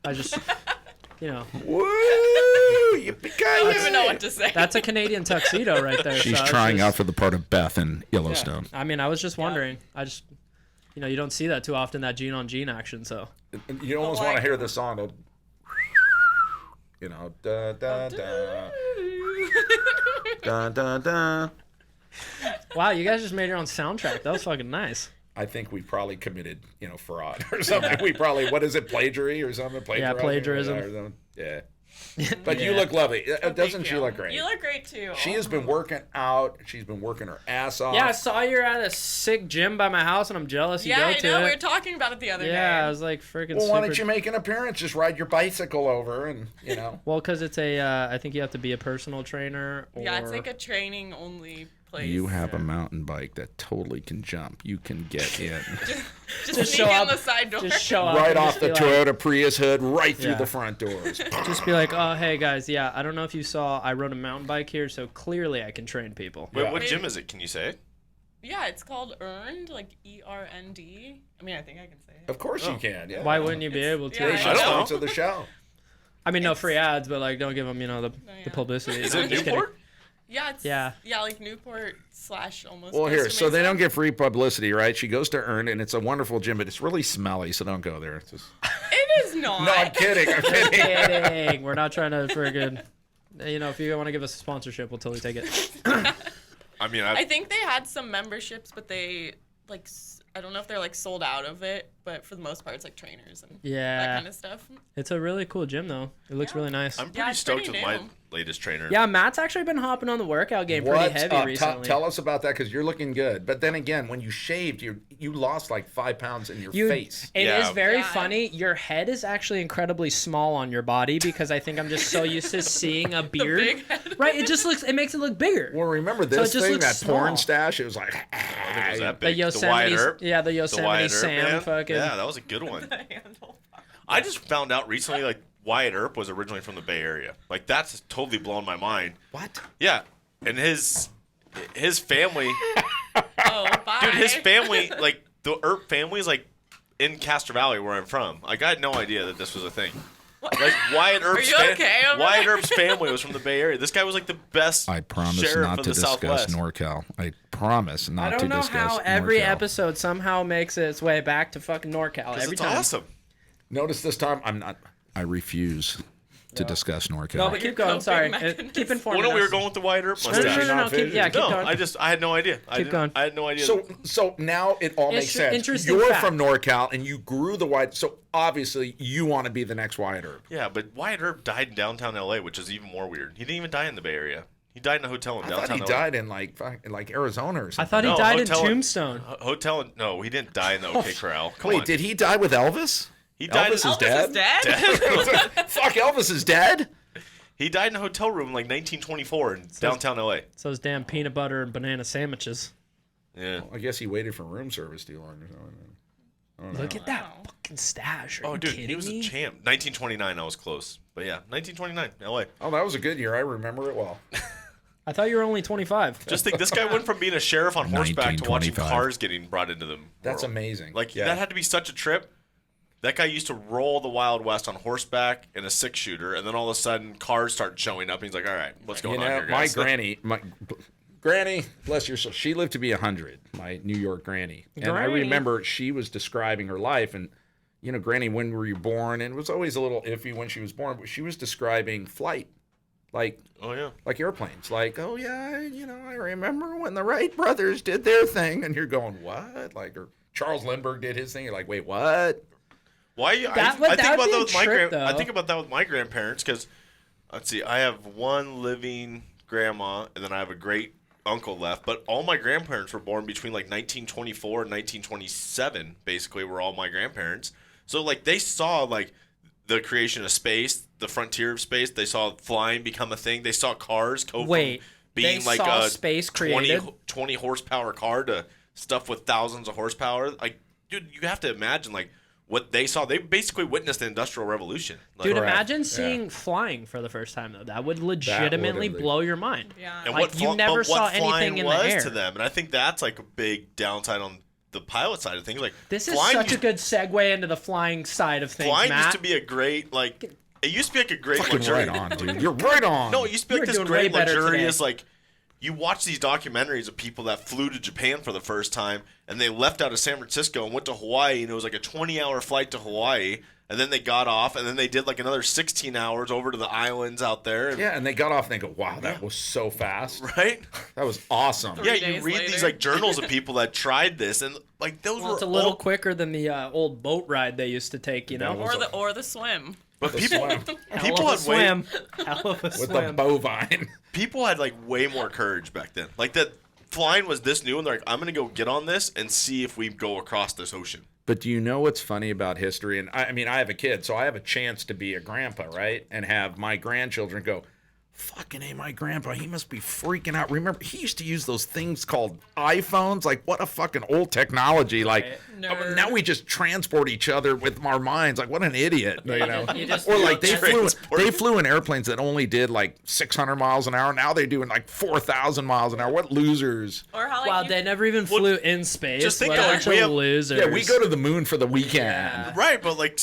I just, Woo! I don't even know what to say. that's a Canadian tuxedo right there. She's so I was trying just- out for the part of Beth in Yellowstone. I mean, I was just wondering. I just, you don't see that too often, that jean on jean action. So You almost want to hear the song. you know, da da da, da da da. Wow, you guys just made your own soundtrack. That was fucking nice. I think we probably committed, fraud or something. We probably, what is it, plagiarism or something? Yeah, plagiarism. Or something. Yeah. But you look lovely. Doesn't she look great? You look great too. She has been working out. She's been working her ass off. Yeah, I saw you're at a sick gym by my house, and I'm jealous you go to it. Yeah, I know. We were talking about it the other day. Yeah, I was like freaking. Well, why don't you make an appearance? Just ride your bicycle over, and Well, because it's I think you have to be a personal trainer. Or... Yeah, it's like a training only place. You have a mountain bike that totally can jump. You can get in. just sneak in the side door. Just show up. Right and off the Toyota Prius hood, right through Yeah. the front doors. Just be like, oh, hey guys, yeah, I don't know if you saw, I rode a mountain bike here, so clearly I can train people. Wait, what gym is it? Can you say it? Yeah, it's called Earned, like ERND. I mean, I think I can say it. Of course you can. Yeah. Why wouldn't you be able to? yeah, They I should know. sponsor the show. I mean, no free ads, but like, don't give them, the publicity. Is I'm it just kidding. Newport? Yeah, it's Yeah. like Newport / almost. Well, here, Costa so they Mesa. don't get free publicity, right? She goes to Earn, and it's a wonderful gym, but it's really smelly, so don't go there. It's just... It is not. No, I'm kidding. I'm kidding. Kidding. We're not trying to friggin', if you want to give us a sponsorship, we'll totally take it. I mean, I think they had some memberships, but they I don't know if they're sold out of it, but for the most part, it's like trainers and that Yeah. kind of stuff. It's a really cool gym, though. It looks really nice. I'm pretty it's stoked pretty with my new. latest trainer. Yeah, Matt's actually been hopping on the workout game pretty What's heavy up? recently. Tell us about that, because you're looking good. But then again, when you shaved, you lost like 5 pounds in your face. It Yeah. is very Yeah. funny. Your head is actually incredibly small on your body because I think I'm just so used to seeing a beard. big head. Right? It makes it look bigger. Well, remember it this just thing, looks that porn small. stash? It was like, I think it was that The big. Yosemite, Wyatt Earp. yeah, the The Yosemite Wyatt Earp, Sam man. fucking. Yeah, that was a good one. Handle. I just found out recently, Wyatt Earp was originally from the Bay Area. That's totally blown my mind. what? Yeah, and his family, Oh, bye. dude, his family, the Earp family is in Castro Valley, where I'm from. I had no idea that this was a thing. Wyatt Earp's you okay over Wyatt there? Earp's family was from the Bay Area. This guy was the best I promise sheriff not of to the discuss Southwest. NorCal. I promise I not to don't know discuss how every NorCal. episode somehow makes its way back to fucking NorCal. Every It's time. awesome. Notice this time, I refuse to discuss NorCal. No, but keep going. Coping Sorry. mechanism. Keep informing Well, no, we were us. going with the Wyatt Earp No, mustache. no. Keep No, going. I had no idea. Keep going. I had no idea. So now it all makes sense. Interesting You're fact. from NorCal, and you grew the Wyatt. So obviously, you want to be the next Wyatt Earp. Yeah, but Wyatt Earp died in downtown LA, which is even more weird. He didn't even die in the Bay Area. He died in a hotel in I downtown thought he LA. died in like Arizona or something. I thought he No, died in hotel- Tombstone. No, he didn't die in the OK Corral. Come Wait, on. did he die with Elvis? He died Elvis in is Elvis is dead? Fuck, Elvis is dead? He died in a hotel room in 1924 in downtown LA. So those damn peanut butter and banana sandwiches. Yeah. I guess he waited for room service too long or something. Look at that fucking stash. Are Oh, you dude, kidding he was me? a champ. 1929, I was close. But yeah, 1929, LA. Oh, that was a good year. I remember it well. I thought you were only 25. Just think, this guy went from being a sheriff on horseback to watching 1925. cars getting brought into them. That's amazing. Yeah. That had to be such a trip. That guy used to roll the Wild West on horseback in a 6-shooter, and then all of a sudden cars start showing up, and he's like, all right, what's going on here, my guys? granny, bless your soul, she lived to be 100, my New York granny. And I Granny. remember she was describing her life, and, granny, when were you born? And it was always a little iffy when she was born, but she was describing flight. Oh, yeah. Like airplanes. Oh, yeah, I remember when the Wright brothers did their thing. And you're going, what? Or Charles Lindbergh did his thing. You're like, wait, what? Why? That I would- think that would about be that a with my trip, I though. think about that with my grandparents because, let's see, I have one living grandma and then I have a great uncle left. But all my grandparents were born between 1924 and 1927. Basically, were all my grandparents. So they saw the creation of space, the frontier of space. They saw flying become a thing. They saw cars go Wait, from being they saw space 20, created? 20 horsepower car to stuff with thousands of horsepower. Dude, you have to imagine what they saw. They basically witnessed the Industrial Revolution. Dude, Correct. imagine seeing flying for the first time, though. That would legitimately really- blow your mind. Yeah. and like, you never but saw what flying anything in the was air. to them, and I think that's a big downside on the pilot side of things. This is flying such a used, good segue into the flying side of things, flying Matt. used to be a great It used to be a great Fucking luxury. right on, dude. You're right on. No, it used to be You were this doing great way better luxurious today. you watch these documentaries of people that flew to Japan for the first time and they left out of San Francisco and went to Hawaii and it was a 20-hour flight to Hawaii and then they got off, and then they did like another 16 hours over to the islands out there. And, Yeah, and they got off and they go, wow, that was so fast. right? That was awesome. Yeah, you days read later. these like journals of people that tried this, and like those Well, were it's a little all, quicker than the old boat ride they used to take, you know? Or the swim. but The people swim. people Hell of a had way swim. Hell of a With the swim. bovine. people had like way more courage back then. Like that flying was this new, and they're like, I'm gonna go get on this and see if we go across this ocean. But do you know what's funny about history? And I mean, I have a kid, so I have a chance to be a grandpa, right? And have my grandchildren go, fucking A, my grandpa, he must be freaking out. Remember, he used to use those things called iPhones. Like, what a fucking old technology. Like, Nerd. now we just transport each other with our minds. Like, what an idiot, you know? just- Or like they transport. flew in airplanes that only did like 600 miles an hour. Now they're doing like 4,000 miles an hour. What losers. Or how like Wow, you- they never even flew in space. just think What of, like, a bunch we of have- losers. Yeah, we go to the moon for the weekend. Yeah. Right, but like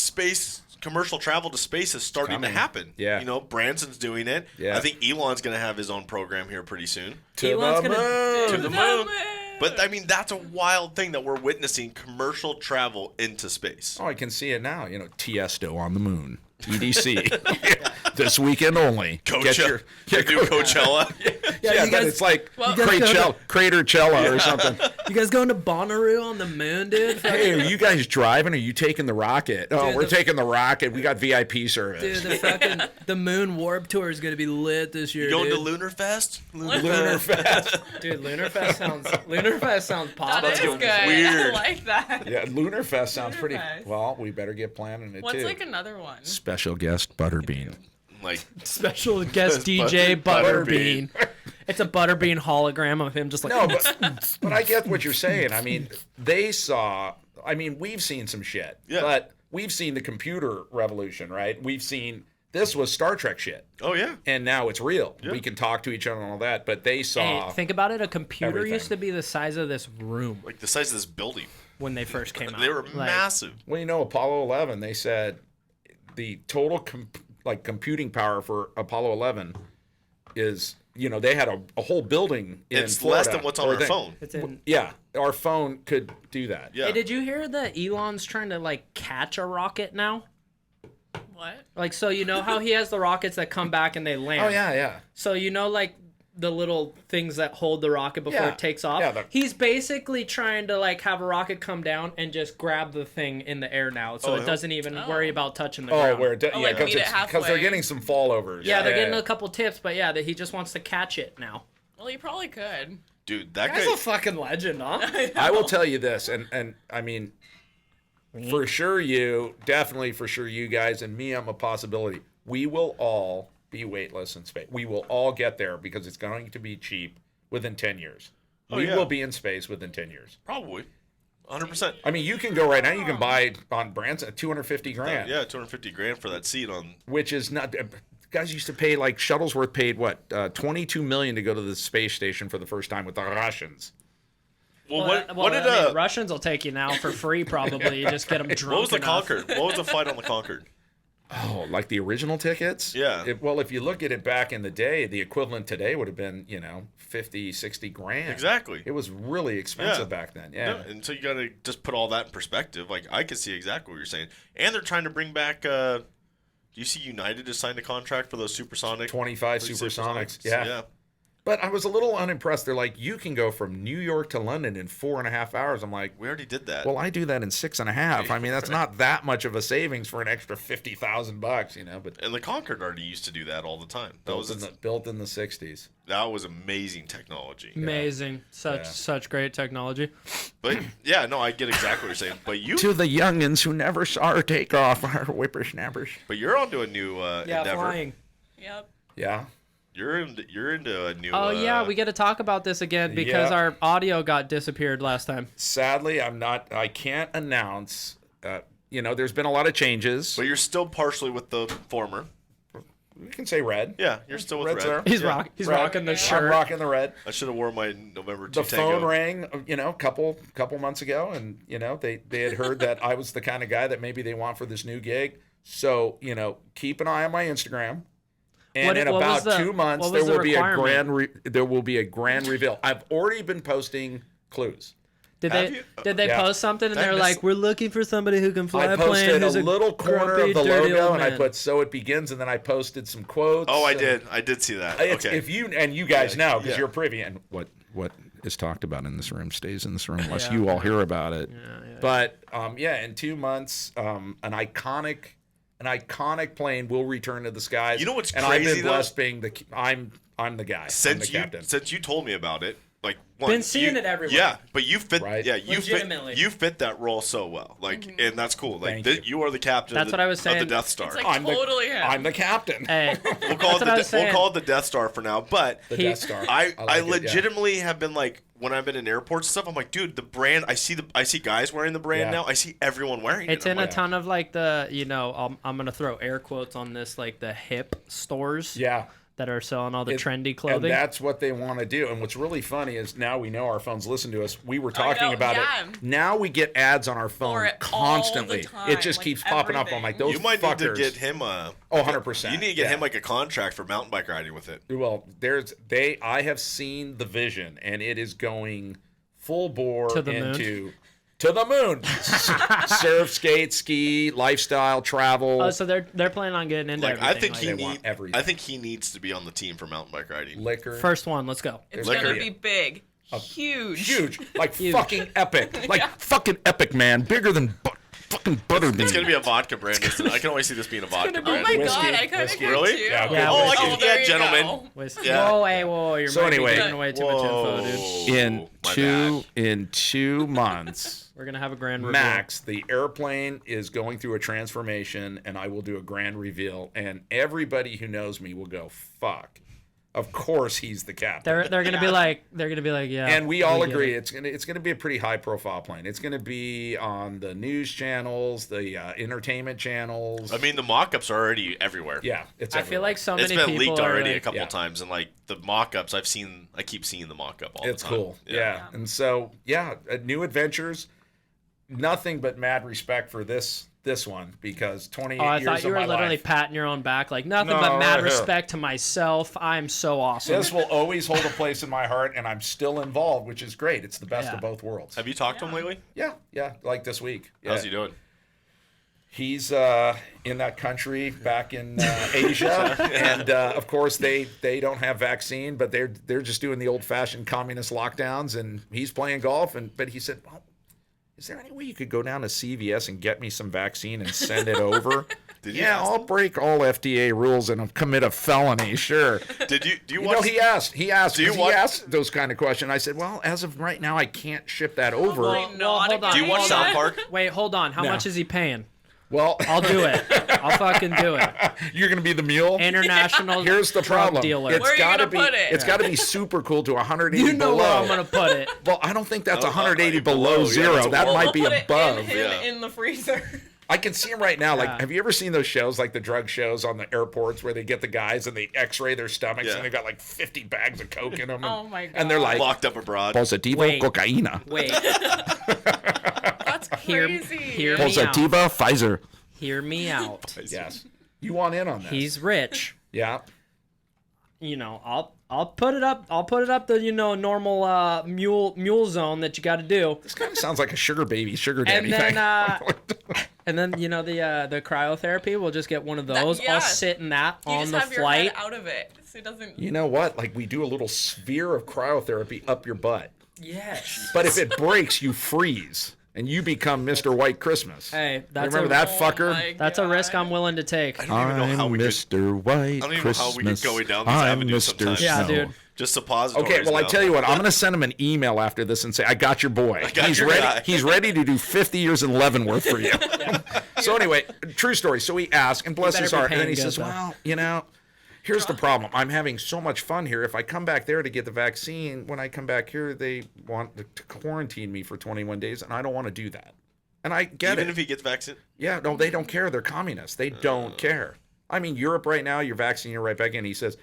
commercial travel to space is starting Coming. to happen. Yeah. You know, Branson's doing it. Yeah. I think Elon's going to have his own program here pretty soon. To Elon's the gonna- moon. To the moon. But I mean, that's a wild thing that we're witnessing commercial travel into space. Oh, I can see it now. You know, Tiesto on the moon. EDC. This weekend only. Coachella. New Coachella. Yeah, you but guys- it's like Well- Cratercella or something. You guys going to Bonnaroo on the moon, dude? Hey, are you guys driving? Or are you taking the rocket? Oh, Dude, we're the- taking the rocket. We got VIP service. Dude, the moon warp tour is gonna be lit this year. You going to dude. Lunar Fest? Lunar Fest. Dude, Lunar Fest sounds That popular. is good. weird. I like that. Yeah, Lunar Fest sounds Lunar pretty. Fest. Well, we better get planning it What's too. like another one? Special guest Butterbean. Like, Special guest Butterbean. DJ Butterbean. It's a Butterbean hologram of him just like No, but I get what you're saying. I mean, they saw. I mean, we've seen some shit. Yeah. But we've seen the computer revolution, right? We've seen this was Star Trek shit, oh yeah. and now it's real. Yeah. We can talk to each other and all that. But they saw. Hey, think about it. A computer everything. used to be the size of this room Like the size of this building. when they first came out. They were Like, massive. Well, you know, Apollo 11. They said the total computing power for Apollo 11 is, you know, they had a whole building in It's Florida. less than what's on or our they- phone. It's in. Yeah, our phone could do that. Yeah. Hey, did you hear that Elon's trying to like catch a rocket now? What? Like, so you know how he has the rockets that come back and they land. Oh yeah, yeah. So you know, like the little things that hold the rocket before Yeah. it takes off. Yeah, He's basically trying to like have a rocket come down and just grab the thing in the air now, so Oh, it yeah. doesn't even worry about touching the Oh, ground. where it, Oh, yeah, like meet it because they're halfway. getting some fallovers. Yeah, they're getting a couple tips, but yeah, that he just wants to catch it now. Well, you probably could. Dude, that That's guy. a fucking legend, huh? I will tell you this, and I mean, for sure you, definitely for sure you guys, and me, I'm a possibility. We will all be weightless in space. We will all get there because it's going to be cheap within 10 years. Oh, We yeah. will be in space within 10 years. Probably. 100%. I mean, you can go right now. You can buy on Branson 250 grand, Yeah, 250 grand for that seat on. which is not. Guys used to pay like Shuttlesworth paid what 22 million to go to the space station for the first time with the Russians. Well, Well, what did I mean, Russians will take you now for free, probably. You just get them drunk. what was the enough. Concorde? What was the flight on the Concorde? Oh, like the original tickets? Yeah. Well, if you look at it back in the day, the equivalent today would have been, 50, 60 grand. Exactly. It was really expensive Yeah. back then. Yeah. And so you got to just put all that in perspective. Like, I can see exactly what you're saying. And they're trying to bring back. Do you see United has signed a contract for those supersonic? 25 for supersonics. Yeah. Yeah. But I was a little unimpressed. They're like, you can go from New York to London in 4.5 hours. I'm like, We already did that. well, I do that in 6.5. I mean, that's not that much of a savings for an extra $50,000, But and the Concorde already used to do that all the time. That was built in the 60s. that was amazing technology. Amazing, Yeah. such great technology. But yeah, no, I get exactly what you're saying. But To the youngins who never saw her take off, our whippersnappers. but you're onto a new Yeah, endeavor. flying. Yep. Yeah. You're into a new. Oh yeah, we got to talk about this again because yeah. our audio got disappeared last time. Sadly, I can't announce. There's been a lot of changes. But you're still partially with the former. You can say red. Yeah, you're still with Red's Red. there. He's Yeah. He's Red. rocking the I'm shirt. rocking the red. I should have worn my November 2 The Tango. phone rang, couple months ago, and they had heard that I was the kind of guy that maybe they want for this new gig. So keep an eye on my Instagram. And What- in what was about the- 2 months, what there was the will be requirement? there will be a grand reveal. I've already been posting clues. Did they Yeah. post something and I they're missed- like, we're looking for somebody who can fly I a plane? posted a who's little corner grumpy, of the dirty logo, old and I man." put "So it begins," and then I posted some quotes. Oh, I and- did see that. It's, Okay. If you and you guys know because yeah. you're privy, and what is talked about in this room stays in this room unless you all hear about it. But in 2 months, an iconic plane will return to the skies. You know what's and I've crazy, been blessed being I'm the guy. I'm the since captain. you told me about it, like Been seeing it everywhere. Yeah, but you fit. Right. Yeah, you Legitimately. fit that role so well. Like, and that's cool. Like, Thank you are the captain. That's what I was Of saying. the Death Star. It's like I'm totally him. I'm the captain. Hey, we'll call it that's what I was we'll saying. call it the Death Star for now. But The Death Star. I like it, yeah. legitimately have been like, when I've been in airports and stuff, I'm like, dude, the brand. I see guys wearing the brand Yeah. now. I see everyone wearing It's it. in I'm a like, ton of like the, I'm going to throw air quotes on this, like the hip stores Yeah. that are selling all the trendy And clothing. that's what they want to do. And what's really funny is now we know our phones listen to us. We were I talking know, it. yeah. Now we get ads on our phone For it all the constantly. time, It just like keeps popping up. I'm everything. like, those You might fuckers. need to get him a. Oh, 100%. You need to get Yeah. him like a contract for mountain bike riding with it. Well, I have seen the vision, and it is going full bore To the moon? into to the moon. Surf, skate, ski, lifestyle, travel. Oh, so they're planning on getting into Like, everything. I think like, They want everything. I think he needs to be on the team for mountain bike riding. liquor. first one, let's go. It's Liquor. gonna be big, huge. Huge. Like fucking epic. Like fucking epic, man. Bigger than fucking butterbean. It's gonna be a vodka brand. Isn't it? I can always see this being a vodka Oh brand. my Whiskey, god, I kind of whiskey. could Really? too. Yeah, Yeah, Oh, whiskey. I can, there yeah, you gentlemen. go. Yeah. Whoa, you're So anyway- giving away too much info, dude. in my in 2 months. We're gonna have a grand reveal. Max, the airplane is going through a transformation, and I will do a grand reveal, and everybody who knows me will go, "Fuck, of course he's the captain." They're gonna be like yeah. And we all get agree it. it's gonna be a pretty high profile plane. It's gonna be on the news channels, the entertainment channels. I mean, the mock-ups are already everywhere. Yeah, it's. I feel like so It's many been people leaked are already like, a couple Yeah. times, and like the mock-ups, I keep seeing the mock-up all it's the time. cool. Yeah. And so new adventures. Nothing but mad respect for this one because 28 Oh, I years thought you of were my literally life. patting your own back, like nothing No, but mad right here. respect to myself. I'm so awesome. This will always hold a place in my heart, and I'm still involved, which is great. It's the best Yeah. of both worlds. Have you talked to him lately? Yeah, like this week. Yeah. How's he doing? He's in that country back in Asia, and of course they don't have vaccine, but they're just doing the old-fashioned communist lockdowns, and he's playing golf, but he said, well, is there any way you could go down to CVS and get me some vaccine and send it over? Did you Yeah, ask I'll break all FDA rules and commit a felony, sure. Do you You watch? know, he asked. Do you 'cause he watch- asked those kind of questions. I said, well, as of right now, I can't ship that over. Probably not hold on. Do you watch Hold South on. Park? Wait, hold on. How No. much is he paying? Well, I'll do it. I'll fucking do it. you're gonna be the mule. International Here's the drug problem. dealer. It's Where are you gotta gonna be. put it? It's got to be super cool to 180 You know below. where I'm gonna put it. Well, I don't think that's Oh, 180 below, below yeah, zero. that's a That world. might be We'll put above. it in him Yeah. in the freezer. I can see him right now. Like, Yeah. have you ever seen those shows, like the drug shows on the airports, where they get the guys and they X-ray their stomachs Yeah. and they've got like 50 bags of coke in them? Oh my And they're God. like, Locked up abroad. positivo Wait. cocaína. Wait, That's hear crazy. hear me out. Positiva Pfizer. Hear me out. Yes. You want in on this? He's rich. Yeah. You know, I'll put it up. I'll put it up the normal mule zone that you got to do. This kind of sounds like a sugar baby, sugar daddy And then thing. and then the cryotherapy. We'll just get one of those. yeah. I'll sit in that You on just the have your flight. head out of it, so it doesn't. You know what? Like, we do a little sphere of cryotherapy up your butt. Yes. But if it breaks, you freeze. And you become Mr. White Christmas. Hey, that's Remember a, that fucker? my That's a God. risk I'm willing to take. I don't even know how we could. Mr. White I don't even know how we could go down these I'm avenues Mr. sometimes. Yeah, Snow. dude. Just suppositories. Okay, well, I now. tell you what, I'm going to send him an email after this and say, I got your boy. got He's your ready. guy." He's ready to do 50 years in Leavenworth for you. So anyway, true story. So we ask, and bless better his be heart, and then paying he good, says, though. well, here's the problem. I'm having so much fun here. If I come back there to get the vaccine, when I come back here, they want to quarantine me for 21 days, and I don't want to do that. And I get Even it. if he gets vaccinated. Yeah, no, they don't care. They're communists. They don't care. I mean, Europe right now, you're vaccinated right back in. He says,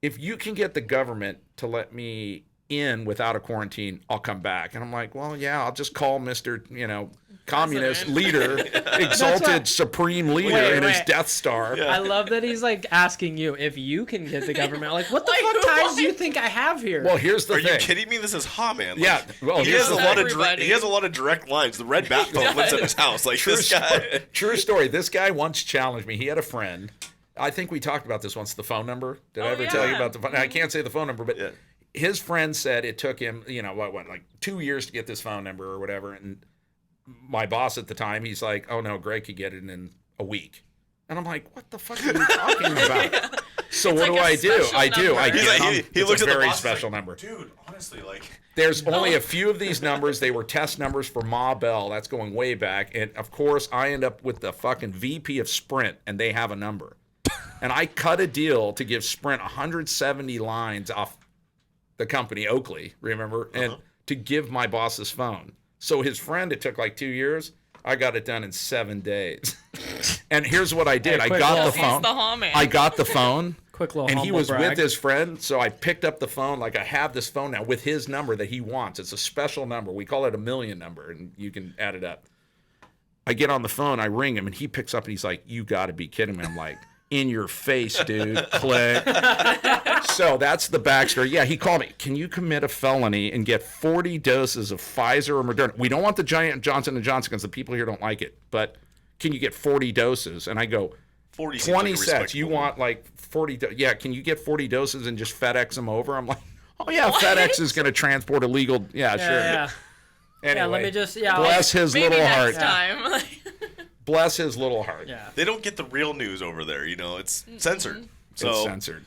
if you can get the government to let me in without a quarantine, I'll come back. And I'm like, well, yeah, I'll just call Mr. Communist leader, exalted supreme leader in his Death Star. I love that he's like asking you if you can get the government. Like, what the fuck ties do you think I have here? Well, here's the thing. Are you kidding me? This is Haaman. Yeah. Well, he has a lot of direct lines. The red bat phone lives in his house. Like this guy. True story. This guy once challenged me. He had a friend. I think we talked about this once. The phone number. Did I ever tell you about the phone? I can't say the phone number, but his friend said it took him, like 2 years to get this phone number or whatever, and my boss at the time, he's like, oh, no, Greg could get it in a week. And I'm like, what the fuck are you talking about? So what do I do? I get him. He looks at the very special number. Dude, honestly, like. There's only a few of these numbers. They were test numbers for Ma Bell. That's going way back. And, of course, I end up with the fucking VP of Sprint, and they have a number. And I cut a deal to give Sprint 170 lines off the company, Oakley, remember? And to give my boss's phone. So his friend, it took like 2 years. I got it done in 7 days. And here's what I did. I got the phone. I got the phone. Quick little and he was brag. with his friend. So I picked up the phone. Like I have this phone now with his number that he wants. It's a special number. We call it a million number, and you can add it up. I get on the phone. I ring him, and he picks up, and he's like, you got to be kidding me. I'm like, in your face, dude. Click. So that's the backstory. Yeah, he called me. Can you commit a felony and get 40 doses of Pfizer or Moderna? We don't want the giant Johnson & Johnson because the people here don't like it. But can you get 40 doses? And I go, 40 20 sets. You want like 40? Yeah, can you get 40 doses and just FedEx them over? I'm like, oh, yeah, what? FedEx is going to transport illegal. Yeah, sure. Yeah. Anyway, let me just, bless his little heart. Time. Bless his little heart. Yeah. They don't get the real news over there, It's censored. So it's censored.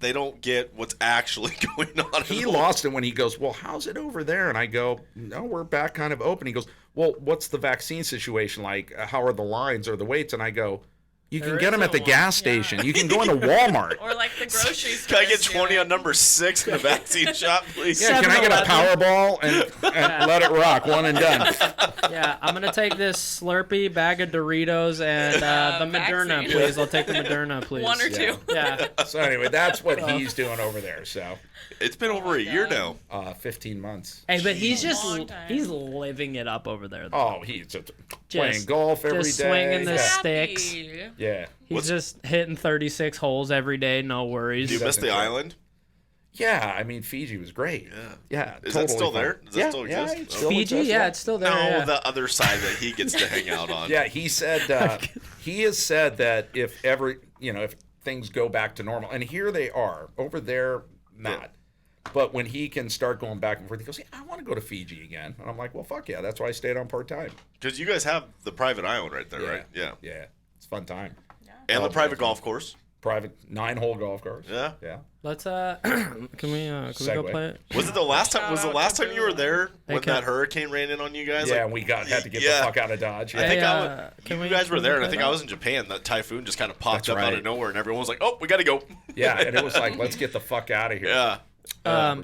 They don't get what's actually going on. He lost it when he goes, well, how's it over there? And I go, no, we're back kind of open. He goes, well, what's the vaccine situation like? How are the lines or the waits? And I go, you can get them at the gas station. You can go into Walmart. Or like the grocery store. Can I get 20 on number 6 in the vaccine shop, please? Yeah, can I get a Powerball and let it rock? One and done. Yeah, I'm going to take this Slurpee bag of Doritos and the Moderna, vaccine. please. I'll take the Moderna, please. One or two. Yeah. So anyway, that's what he's doing over there. So It's been over a year now. 15 months. Hey, but he's just Long time. he's living it up over there. Oh, he's just playing golf every day. Just swinging the Yeah. sticks. Yeah. He's just hitting 36 holes every day, no worries. Do you miss the island? Yeah, I mean, Fiji was great. Yeah. Is totally that still fun. there? Does that still exist? Yeah, it still Fiji, exists, yeah, it's still there. No, yeah. the other side that he gets to hang out on. Yeah, he said he has said that if ever if things go back to normal, and here they are over there, not. Yeah. But when he can start going back and forth, he goes, I want to go to Fiji again. And I'm like, well, fuck yeah, that's why I stayed on part-time. Because you guys have the private island right there, right? Yeah. Yeah, it's a fun time. Yeah. And the private golf course. Private 9-hole golf course. Yeah. Yeah. Let's can we go play it? Was it the last time? Was the last time you were there when that hurricane ran in on you guys? Yeah, and we had to get the fuck out of Dodge. I think you guys were there, and I think I was in Japan. That typhoon just kind of popped up out of nowhere, and everyone was like, "Oh, we got to go." Yeah, and it was like, "Let's get the fuck out of here." Yeah.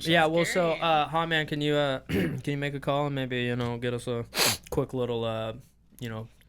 Yeah. Well, so, Haaman, can you make a call and maybe get us a quick little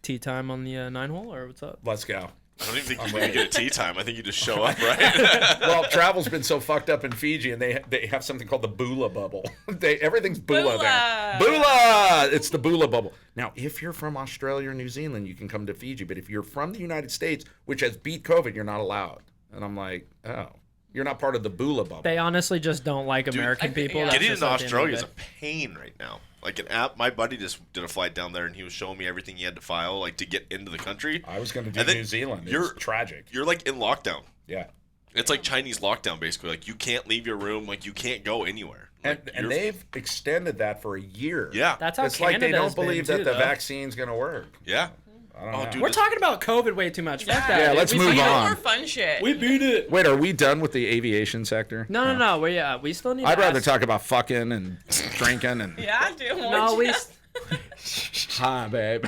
tea time on the 9-hole, or what's up? Let's go. I don't even think you get a tea time. I think you just show up, right? Well, travel's been so fucked up in Fiji, and they have something called the Bula bubble. Everything's Bula there. Bula! It's the Bula bubble. Now, if you're from Australia or New Zealand, you can come to Fiji. But if you're from the United States, which has beat COVID, you're not allowed. And I'm like, oh. You're not part of the Bula bubble. They honestly just don't like American people. Getting into Australia is a pain right now. Like an app, my buddy just did a flight down there, and he was showing me everything he had to file, like to get into the country. I was going to do New Zealand. It's tragic. You're like in lockdown. Yeah. It's like Chinese lockdown, basically. Like you can't leave your room. Like you can't go anywhere. Like, and they've extended that for a year. Yeah. That's how it's like they don't believe that the vaccine's vaccine's going to work. Yeah. I don't know. Dude, We're talking about COVID way too much. Fuck that. Yeah, let's move on. More fun shit. We beat it. Wait, are we done with the aviation sector? No. We still need. I'd rather talk about fucking and drinking and. Yeah, I do. No, we. Hi, babe.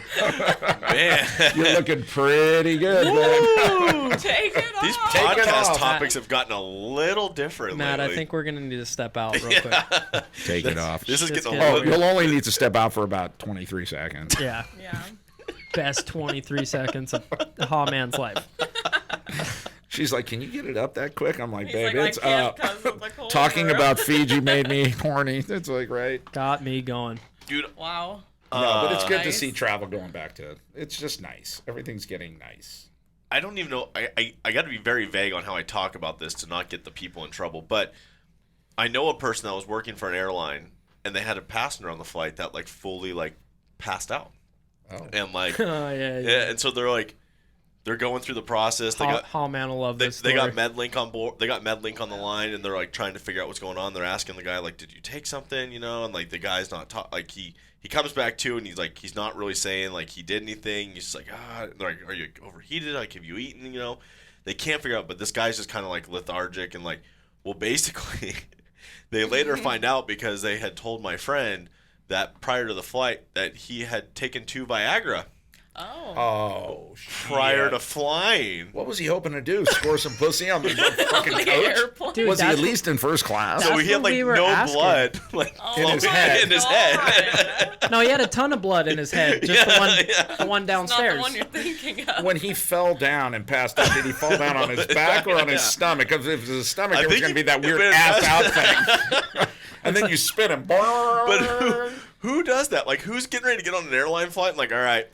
Man, you're looking pretty good, babe. Take it off. These podcast topics have gotten a little different Matt, lately. I think we're gonna need to step out real quick. Take it off. This is getting a getting little. You'll only need to step out for about 23 seconds. Yeah. Yeah. Best 23 seconds of Haaman's life. She's like, "Can you get it up that quick?" I'm like, He's "Babe, like, it's I can't up." because of the cold. Talking about Fiji made me horny. That's like, right? Got me going. Dude, Wow. No, but it's good to Nice. see travel going back to it. It's just nice. Everything's getting nice. I don't even know. I got to be very vague on how I talk about this to not get the people in trouble. But I know a person that was working for an airline, and they had a passenger on the flight that like fully like passed out, and like, Oh, yeah. and so they're going through the process. They got Haaman will love this they got story. MedLink on board. They got MedLink on the line, and they're like trying to figure out what's going on. They're asking the guy like, "Did you take something?" You know, and like the guy's not like he comes back to, and he's not really saying like he did anything. He's just like, they're like, "Are you overheated? Like, have you eaten?" You know, they can't figure out. But this guy's just kind of like lethargic and like, well, basically, they later find out because they had told my friend that prior to the flight that he had taken 2 Viagra. Oh. Oh, Prior to flying. What was he hoping to do? Score some pussy on the fucking On the coach? airplane. Dude, Was he that's at least in first class? So That's he had what like we were no asking. blood like Oh In his my head. in his God. head. No, he had a ton of blood in his head. Just the one Not downstairs. the one you're thinking of. When he fell down and passed out, did he fall down on his back or on his stomach? Because if it was his stomach, I it was think going to be that it weird was- ass out thing. And then you spin him. But who does that? Like, who's getting ready to get on an airline flight and like, all right,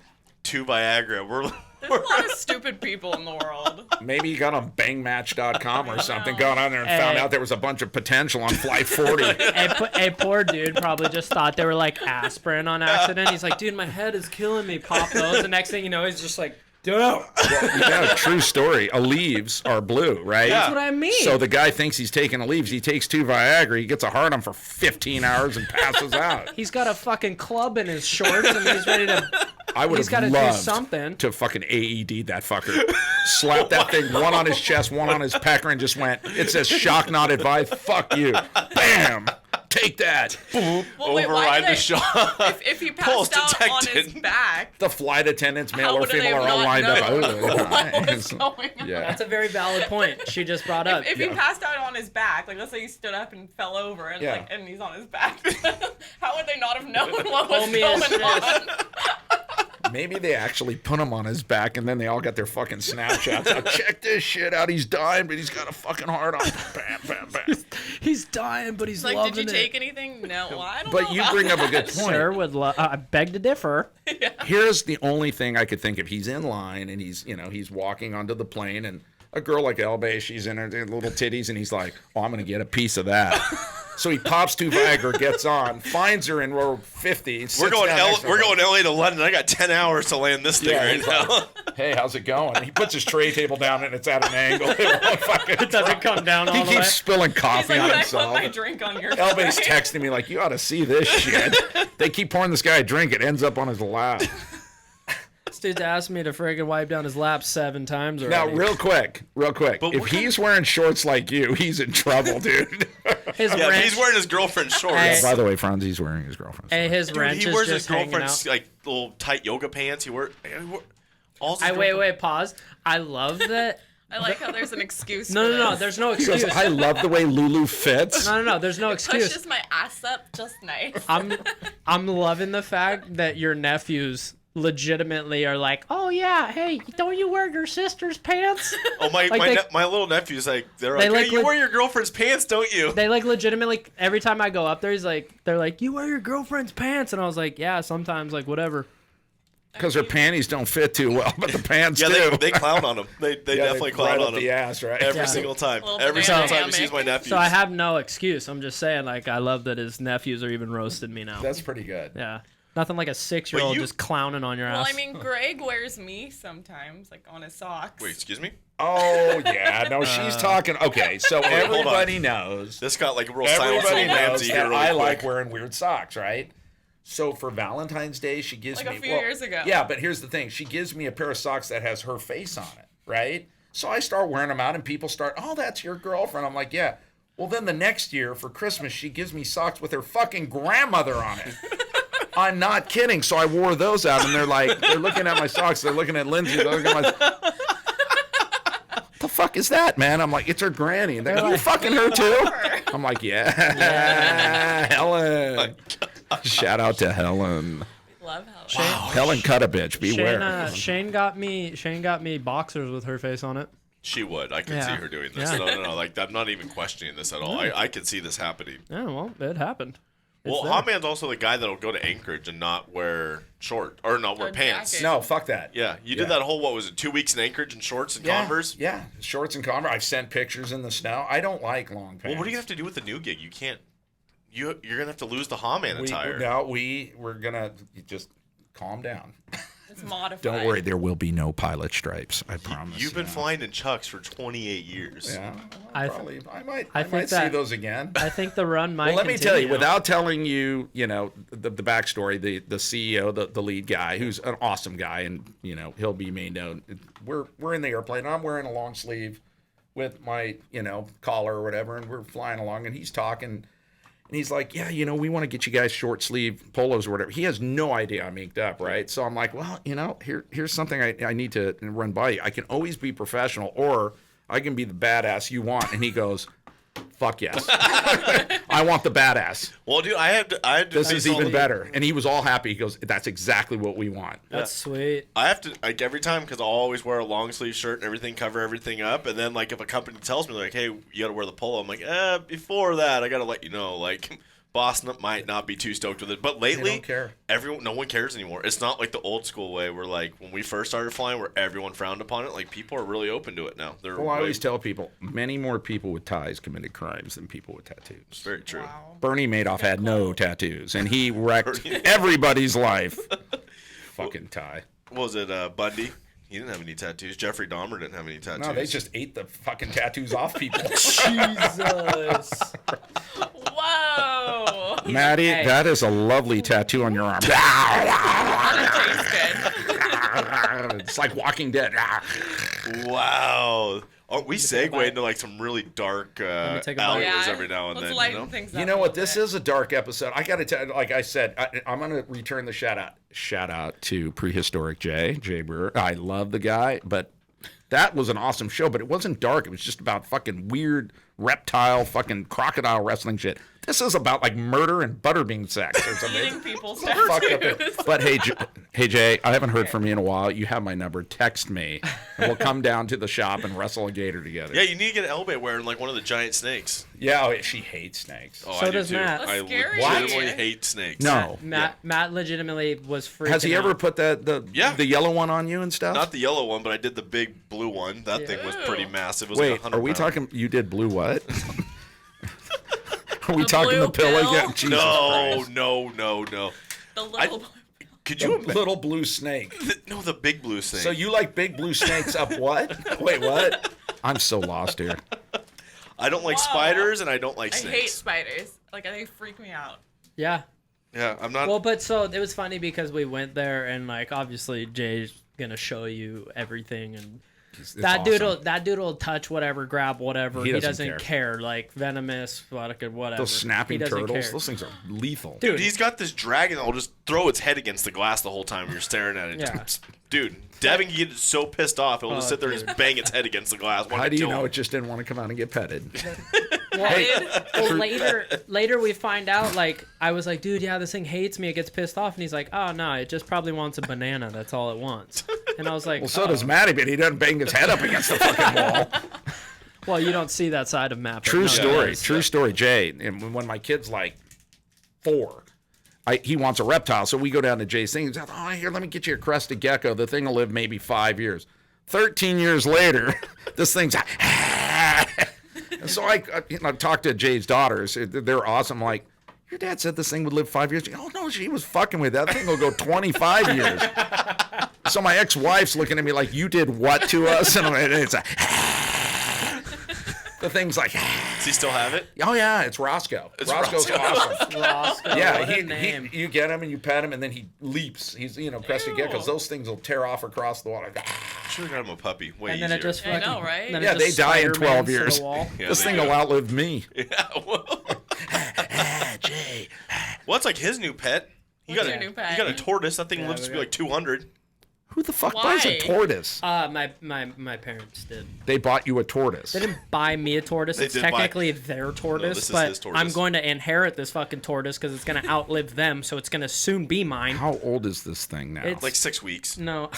2 Viagra. There's a lot of stupid people in the world. Maybe he got on bangmatch.com or something, got on there and found out there was a bunch of potential on flight 40. A poor dude probably just thought they were like aspirin on accident. He's like, dude, my head is killing me. Pop those. The next thing you know, he's just like, dude. Well, yeah, true story. Leaves are blue, right? That's what I mean. So the guy thinks he's taking Leaves. He takes 2 Viagra. He gets a hard on for 15 hours and passes out. He's got a fucking club in his shorts and he's ready to. I would He's have gotta do loved something. to fucking AED that fucker. Slap that thing, one on his chest, one on his pecker, and just went, it says shock not advised. Fuck you. Bam. Take that. Boop. Well, wait, why Override did the shot. If he Pulse passed out on his detected. back, The flight attendants, male how or would they female, have are all not lined up. known what was going on? Yeah. That's a very valid point she just brought up. If he passed out on his back, like let's say he stood up and fell over and Yeah. like and he's on his back, how would they not have known what was Homie going assist. on? Maybe they actually put him on his back and then they all got their fucking Snapchats out. Check this shit out. He's dying, but he's got a fucking heart on. Bam, bam, bam. He's dying, but he's Like, loving did you it. take anything? No, well, I don't But know you about bring up a good that. point. Sir, I beg to differ. Here's the only thing I could think of. He's in line and he's walking onto the plane and a girl like Elbe, she's in her little titties and he's like, oh, I'm going to get a piece of that. So he pops 2 Viagra, gets on, finds her in row 50. We're going LA to London. I got 10 hours to land this thing Yeah, right he's now. like, hey, how's it going? And he puts his tray table down and it's at an angle. It Doesn't come down all He the way. keeps spilling He's coffee like, on can I put himself. my drink on your Elbe's tray? texting me like, you ought to see this shit. They keep pouring this guy a drink. It ends up on his lap. This dude's asked me to friggin' wipe down his lap 7 times Now, already. real quick. But If what he's wearing shorts like you, he's in trouble, dude. His Yeah, wrench, he's wearing his girlfriend's shorts. Hey. By the way, Franzi's wearing his girlfriend's hey, shorts. his Dude, wrench he is wears his just hanging girlfriend's out. like little tight yoga pants. All his Wait, pause. I love that. I like how there's an excuse. No, for no, this. there's no He goes, excuse. I love the way Lulu fits. No, there's no excuse. Pushes my ass up just nice. I'm loving the fact that your nephews legitimately are like, oh yeah, hey, don't you wear your sister's pants? Oh my Like my little nephew's like they're They like, like hey, you look- wear your girlfriend's pants, don't you? They like legitimately every time I go up there, they're like, you wear your girlfriend's pants, and I was like, yeah, sometimes, like whatever. Because her panties don't fit too well, but the pants Yeah, do. they clown on him. They definitely clown right on up him the ass, right? every Yeah. single time. Little Every banana single time he hammock. sees my nephews. So I have no excuse. I'm just saying, like, I love that his nephews are even roasting me now. That's pretty good. Yeah, nothing like a 6-year-old But you- just clowning on your Well, ass. I mean, Greg wears me sometimes, like on his socks. Wait, excuse me? Oh, yeah. No, she's talking. Okay, so hold on. everybody knows. This got like a real silence Everybody in knows Ramsey here that really I quick. like wearing weird socks, right? So for Valentine's Day, she gives Like me a few years ago. Yeah, but here's the thing: she gives me a pair of socks that has her face on it, right? So I start wearing them out, and people start, "Oh, that's your girlfriend." I'm like, "Yeah." Well, then the next year for Christmas, she gives me socks with her fucking grandmother on it. I'm not kidding. So I wore those out, and they're looking at my socks. They're looking at Lindsay. They're looking at my. The fuck is that, man? I'm like, it's her granny. And they're like, you fucking her too? I'm like, yeah. Helen. Shout out to Helen. Love how. Helen cut a bitch. Beware. Shane got me boxers with her face on it. She would. I could see her doing this. Yeah. No. Like, I'm not even questioning this at all. I could see this happening. Yeah, well, it happened. Well, Haaman's also the guy that'll go to Anchorage and not wear not wear pants. jacket. No, fuck that. Yeah, you did that whole, what was it, 2 weeks in Anchorage in shorts and Converse? Yeah, shorts and Converse. I've sent pictures in the snow. I don't like long pants. Well, what do you have to do with the new gig? You can't. You're gonna have to lose the Haaman attire. We're gonna just calm down. It's modified. Don't worry, there will be no pilot stripes. I promise. You've been flying in Chucks for 28 years. Yeah, I might see those again. I think the run might. Well, let me tell you, continue. without telling you, the backstory, the CEO, the lead guy, who's an awesome guy, and he'll be made known. We're in the airplane. I'm wearing a long sleeve with my collar or whatever, and we're flying along, and he's talking. And he's like, yeah, we want to get you guys short sleeve polos or whatever. He has no idea I'm inked up, right? So I'm like, well, here's something I need to run by you. I can always be professional, or I can be the badass you want. And he goes, fuck yes. I want the badass. Well, dude, I have to. This is even better. And he was all happy. He goes, that's exactly what we want. That's sweet. I have to, like, every time, because I'll always wear a long sleeve shirt and everything, cover everything up. And then, like, if a company tells me, like, hey, you got to wear the polo, I'm like, before that, I got to let you know, like, boss might not be too stoked with it. But lately, don't care. No one cares anymore. It's not like the old school way where, like, when we first started flying, where everyone frowned upon it. Like, people are really open to it now. I always tell people, many more people with ties committed crimes than people with tattoos. Very true. Wow. Bernie Madoff had no tattoos, and he wrecked everybody's life. Fucking tie. What was it, Bundy? He didn't have any tattoos. Jeffrey Dahmer didn't have any tattoos. No, they just ate the fucking tattoos off people. Jesus. Whoa. Maddie, that is a lovely tattoo on your arm. It's like Walking Dead. Wow. Oh, we segue into like some really dark take a bite. alleyways every now and Let's then. lighten things up. You know a what? little This bit. is a dark episode. I got to tell you, like I said, I'm going to return the shout out. Shout out to Prehistoric Jay Brewer. I love the guy, but that was an awesome show, but it wasn't dark. It was just about fucking weird reptile, fucking crocodile wrestling shit. This is about like murder and butterbean sex or something. Eating people's Fucked up tattoos. But hey Jay, I haven't heard from you in a while. You have my number. Text me, and we'll come down to the shop and wrestle a gator together. Yeah, you need to get Elbe wearing like one of the giant snakes. Yeah, she hates snakes. Oh, So I do does too. Matt. I That's scary. legitimately What? hate snakes. No. Matt legitimately was freaking Has he ever out. put the yellow one on you and stuff? Not the yellow one, but I did the big blue one. That thing was pretty massive. It was Wait, like 100 are we pounds. talking? You did blue what? Are we The talking blue the pill pill? again? Jesus No, Christ. no. The little. Could The you? little blue snake. No, the big blue snake. So you like big blue snakes up what? Wait, what? I'm so lost here. I don't like Whoa. spiders and I don't like I snakes. hate spiders. Like they freak me out. Yeah. Yeah, I'm not. Well, but so it was funny because we went there and like obviously Jay's gonna show you everything and It's that awesome. dude will touch whatever, grab whatever. He He doesn't doesn't care. Like venomous, whatever. Those snapping He doesn't turtles, care. those things are lethal. Dude, He's got this dragon that'll just throw its head against the glass the whole time you're staring at it. Yeah. Dude, Devin can get so pissed off, it'll just Oh, sit there and just bang its head against the glass. How do you know it just didn't want to come out and get petted? well, later we find out, like, I was like, dude, yeah, this thing hates me. It gets pissed off. And he's like, oh, no, it just probably wants a banana. That's all it wants. And I was like, Well, so oh. does Matty, but he doesn't bang his head up against the fucking wall. Well, you don't see that side of Matt. but True no, story. yes. True story, Jay. And when my kid's like 4, he wants a reptile. So we go down to Jay's thing. He's like, oh, here, let me get you a crested gecko. The thing will live maybe 5 years. 13 years later, this thing's and so I talked to Jay's daughters. They're awesome. I'm like, your dad said this thing would live 5 years. Oh, no, she was fucking with that thing will go 25 years. So my ex-wife's looking at me like, you did what to us? And it's a... The thing's like... Does he still have it? Oh, yeah, it's Roscoe. Roscoe's Roscoe. awesome. Roscoe, Yeah, what a name. you get him and you pet him and then he leaps. He's, crested Ew. geckos. Those things will tear off across the water. Should have got him a puppy. Way And easier. then it just I fucking, know, right? then it Yeah, they just die in 12 Spider-Mans to the years. wall. Yeah, This they thing do. will outlive me. Yeah, well. Jay. Well, it's like his new pet. What's your new pet? You got a tortoise. That thing Yeah, lives to we be like 200. Who the fuck Why? buys a tortoise? My parents did. They bought you a tortoise. They didn't buy me a tortoise. They It's did buy- technically their tortoise, this is but his tortoise. I'm going to inherit this fucking tortoise because it's going to outlive them, so it's going to soon be mine. How old is this thing now? It's- Like 6 weeks. No.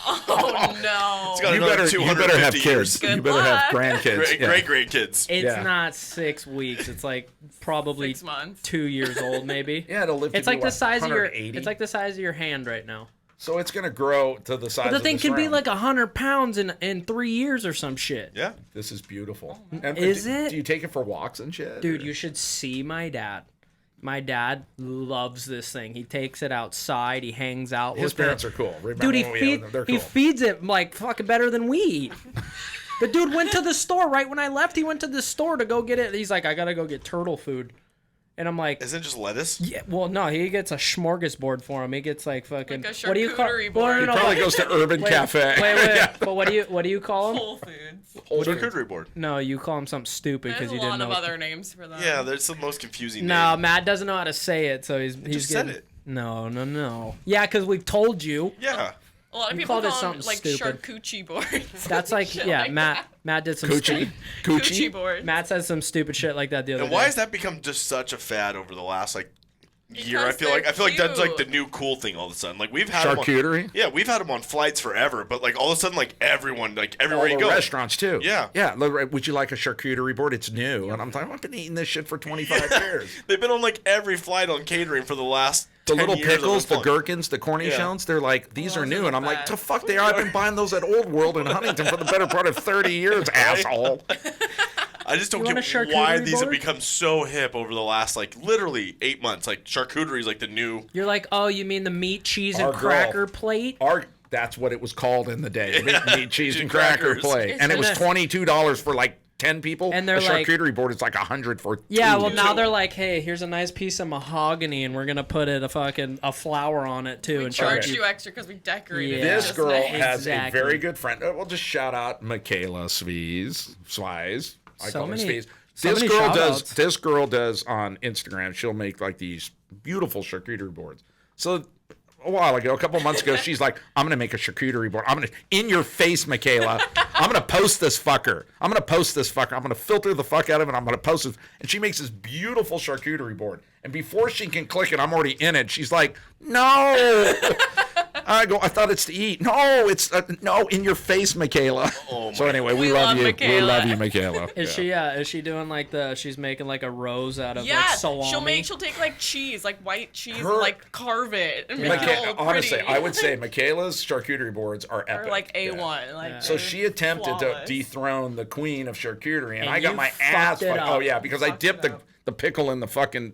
Oh no. It's got you another better 250 have years. kids. Good You better have luck. grandkids. Great grandkids. It's Yeah. not 6 weeks. It's like probably 6 months. 2 years old, maybe. Yeah, it'll live to It's be, like the what, size of your. 180? It's like the size of your hand right now. So it's gonna grow to the size. But the of thing this can be round. like 100 pounds in 3 years or some shit. Yeah. This is beautiful. And Is do, it? Do you take it for walks and shit? Dude, you should see my dad. My dad loves this thing. He takes it outside. He hangs out His with parents it. are cool. Remember Dude, when we had them? They're he cool. feeds it like fucking better than we eat. The dude went to the store right when I left. He went to the store to go get it. He's like, I gotta go get turtle food, and I'm like, Isn't it just lettuce? yeah. Well, no, he gets a smorgasbord for him. He gets like fucking. Like a what do you call? charcuterie Well, board. no, Probably but- goes to Urban Cafe. Wait. But what do you call him? Whole Foods. Charcuterie board. No, you call him something stupid There's because a you lot didn't of know. other names for them. Yeah, that's the most confusing No, name. Matt doesn't know how to say it, so he's Just said getting. it. No. Yeah, because we've told you. Yeah. A lot of You people called it call them something like stupid. charcuterie boards. That's like Shit yeah, like Matt. Matt did some Coochie. Coochie boards. Matt said some stupid shit like that the other And day. why has that become just such a fad over the last like year? I Because feel like they're that's like the cute. new cool thing all of a sudden. Like we've had 'em on- Charcuterie? yeah, we've had them on flights forever, but like all of a sudden, like everyone, like All everywhere the you go, restaurants too. Yeah. Yeah. Look, would you like a charcuterie board? It's new, and I'm like, I've been eating this shit for 25 years. they've been on like every flight on catering for the last The 10 little years of pickles, the fun. gherkins, the cornichons, they're like, these are Those new. are And I'm the like, the best. fuck they are? I've been buying those at Old World in Huntington for the better part of 30 years, asshole. I just don't You want get a charcuterie why these have board? become so hip over the last like literally 8 months. Like charcuterie is like the new. You're like, oh, you mean the meat, cheese, and Our girl. cracker plate? That's what it was called in the day. Meat, cheese, and Crackers. cracker plate. And it was $22 for like 10 people. And they're a like- charcuterie board is like 100 for Yeah, two. well now they're like, hey, here's a nice piece of mahogany, and we're gonna put a flower on it too, We and charge charge you. you extra because we decorated Yeah. it. This just girl nice. has Exactly. a very good friend. We'll just shout out Michaela Swies. I So call her many- Swies. so many This shout-outs. girl does on Instagram. She'll make like these beautiful charcuterie boards. So a while ago, a couple months ago, she's like, I'm gonna make a charcuterie board. I'm gonna in your face, Michaela. I'm gonna post this fucker. I'm gonna filter the fuck out of it. I'm gonna post it. And she makes this beautiful charcuterie board. And before she can click it, I'm already in it. She's like, no. I go, I thought it's to eat. No, it's no, in your face, Michaela. Oh So my anyway, We we love love you. We Michaela. love you, Michaela. Is she doing like she's making like a rose out of Yeah, like salami? she'll take like cheese, like white cheese, Her- and like carve it and make it all Honestly, pretty. I would say Michaela's charcuterie boards are epic. Or like Yeah. A1. Like So she attempted to flawless. dethrone the queen of charcuterie, and And I got you my fucked ass it fucked. up. Oh yeah, because I Fucked dipped it up. the pickle in the fucking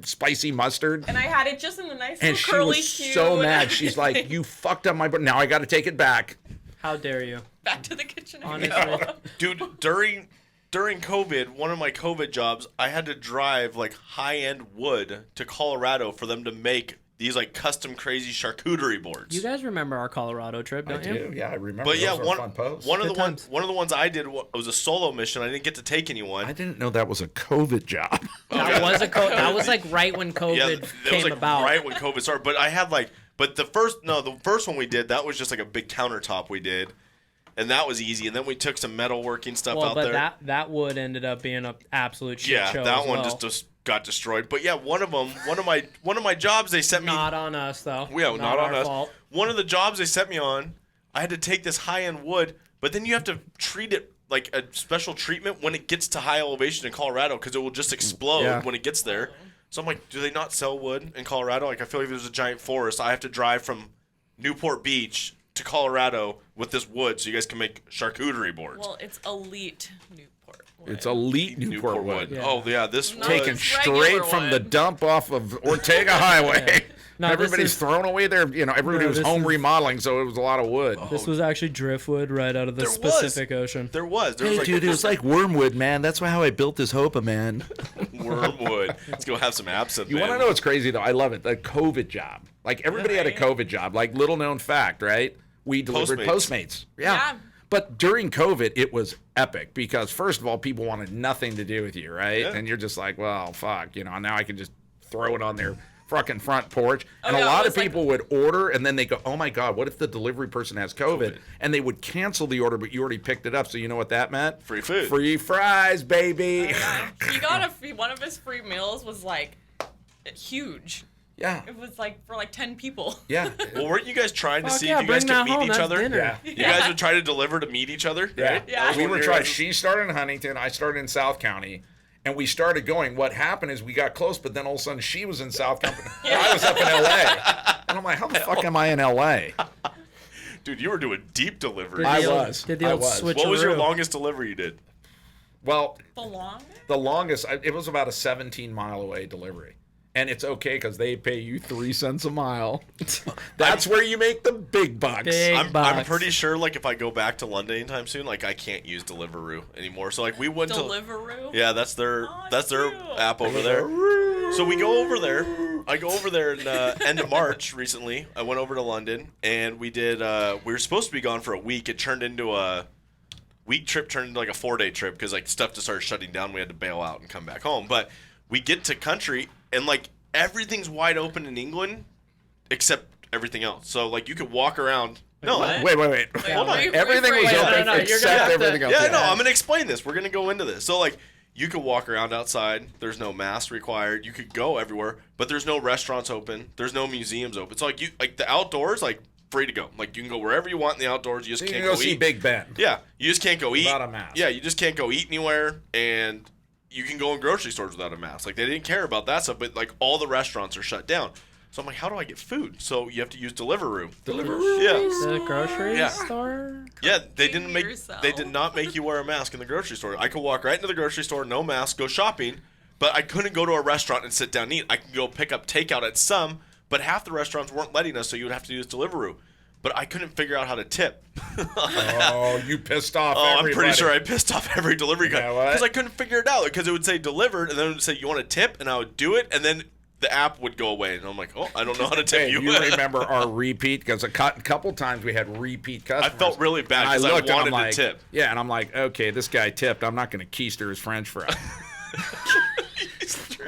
spicy mustard. And I had it just in the nice And little she curly was cue. so and mad. She's like, everything. "You fucked up my board. Now I got to take it back." How dare you? Back to the kitchen. I Honestly. go. Dude, during COVID, one of my COVID jobs, I had to drive like high-end wood to Colorado for them to make these like custom crazy charcuterie boards. You guys remember our Colorado trip, I don't you? do. Yeah, I remember. But yeah, Those were one fun posts. of the Good ones times. one of the ones I did was a solo mission. I didn't get to take anyone. I didn't know that was a COVID job. That was that was like right when COVID yeah, that came was like about. right when COVID started. But I had like, but the first one we did, that was just like a big countertop we did, and that was easy. And then we took some metalworking stuff Well, out but there. that wood ended up being an absolute shit yeah, show. that as one well. just got destroyed. But yeah, one of my jobs they sent me. Not on us though. Yeah, not on our us. fault. One of the jobs they sent me on, I had to take this high-end wood, but then you have to treat it like a special treatment when it gets to high elevation in Colorado because it will just explode Yeah. when it gets there. So I'm like, do they not sell wood in Colorado? Like, I feel like there's a giant forest. I have to drive from Newport Beach to Colorado with this wood so you guys can make charcuterie boards. Well, it's elite Newport. wood. It's elite Newport wood. Yeah. Oh, yeah, this Not wood. Taken It's regular straight from the wood. dump off of Ortega Highway. No, this Everybody's is- thrown away their, everybody No, was this home is- remodeling, so it was a lot of wood. This was actually driftwood right out of the There was. Pacific Ocean. There was. There Hey, was like dude, it was like wormwood, man. That's how I built this Hopa, man. wormwood. Let's go have some absinthe, You man. want to know what's crazy, though? I love it. The COVID job. Like, everybody had a right? COVID job. Like, little known fact, right? We delivered Postmates. Yeah. But during COVID, it was epic because, first of all, people wanted nothing to do with you, right? Yeah. And you're just like, well, fuck, now I can just throw it on their fucking front porch. And yeah, a lot it of was people would order, and then they go, oh my God, what if the delivery person has COVID? And they would cancel the order, but you already picked it up. So you know what that meant? Free food. Free fries, baby. He got one of his free meals was like huge. Yeah. It was like for like 10 people. Yeah. Well, weren't you guys trying to Fuck see yeah, if you guys bring could that meet home, each that's other? dinner. Yeah. You guys would try to deliver to meet each other, right? Yeah. That was We one would of try. your guys'- She started in Huntington. I started in South County. And we started going. What happened is we got close, but then all of a sudden she was in South County. I was up in L.A. And I'm like, how the fuck am I in L.A.? Dude, you were doing deep delivery. I was. Did the I old was. switcheroo. What was your longest delivery you did? Well, The longest? the longest, it was about a 17-mile away delivery. And it's okay because they pay you 3 cents a mile. That's where you make the big bucks. Big I'm bucks. pretty sure, like, if I go back to London anytime soon, like, I can't use Deliveroo anymore. So, like, we went to... Deliveroo? Yeah, that's their Oh, cute. app over there. So we go over there. I go over there in end of March recently. I went over to London, and we did... we were supposed to be gone for a week. It turned into a... Week trip turned into, like, a 4-day trip because, like, stuff just started shutting down. We had to bail out and come back home. But we get to country, and, like, everything's wide open in England except everything else. So, like, you could walk around... No, What? Wait. Hold on. Everything was rephrase no, open no, you're except gonna have to- everything else. Yeah, no, I'm going to explain this. We're going to go into this. So, like, you could walk around outside. There's no mask required. You could go everywhere, but there's no restaurants open. There's no museums open. So, like the outdoors, like, free to go. Like, you can go wherever you want in the outdoors. You just So you can't can go go see eat. Big Ben. Yeah, you just can't go eat. Without a mask. Yeah, you just can't go eat anywhere, and you can go in grocery stores without a mask. Like, they didn't care about that stuff, but, like, all the restaurants are shut down. So I'm like, how do I get food? So you have to use Deliveroo. Deliveroo. Yeah. The grocery Yeah. store? Yeah, they Cooking didn't make. yourself. They did not make you wear a mask in the grocery store. I could walk right into the grocery store, no mask, go shopping, but I couldn't go to a restaurant and sit down and eat. I could go pick up takeout at some, but half the restaurants weren't letting us, so you would have to use Deliveroo. But I couldn't figure out how to tip. Oh, you pissed off Oh, I'm everybody. pretty sure I pissed off every delivery guy know what? because I couldn't figure it out. Because it would say delivered, and then it would say you want a tip, and I would do it, and then the app would go away, and I'm like, oh, I don't know how to tip Hey, you. you remember our repeat? Because a couple times we had repeat customers. I felt really bad And 'cause I looked and I'm wanted to like, tip. Yeah, and I'm like, okay, this guy tipped. I'm not going to keister his French fry.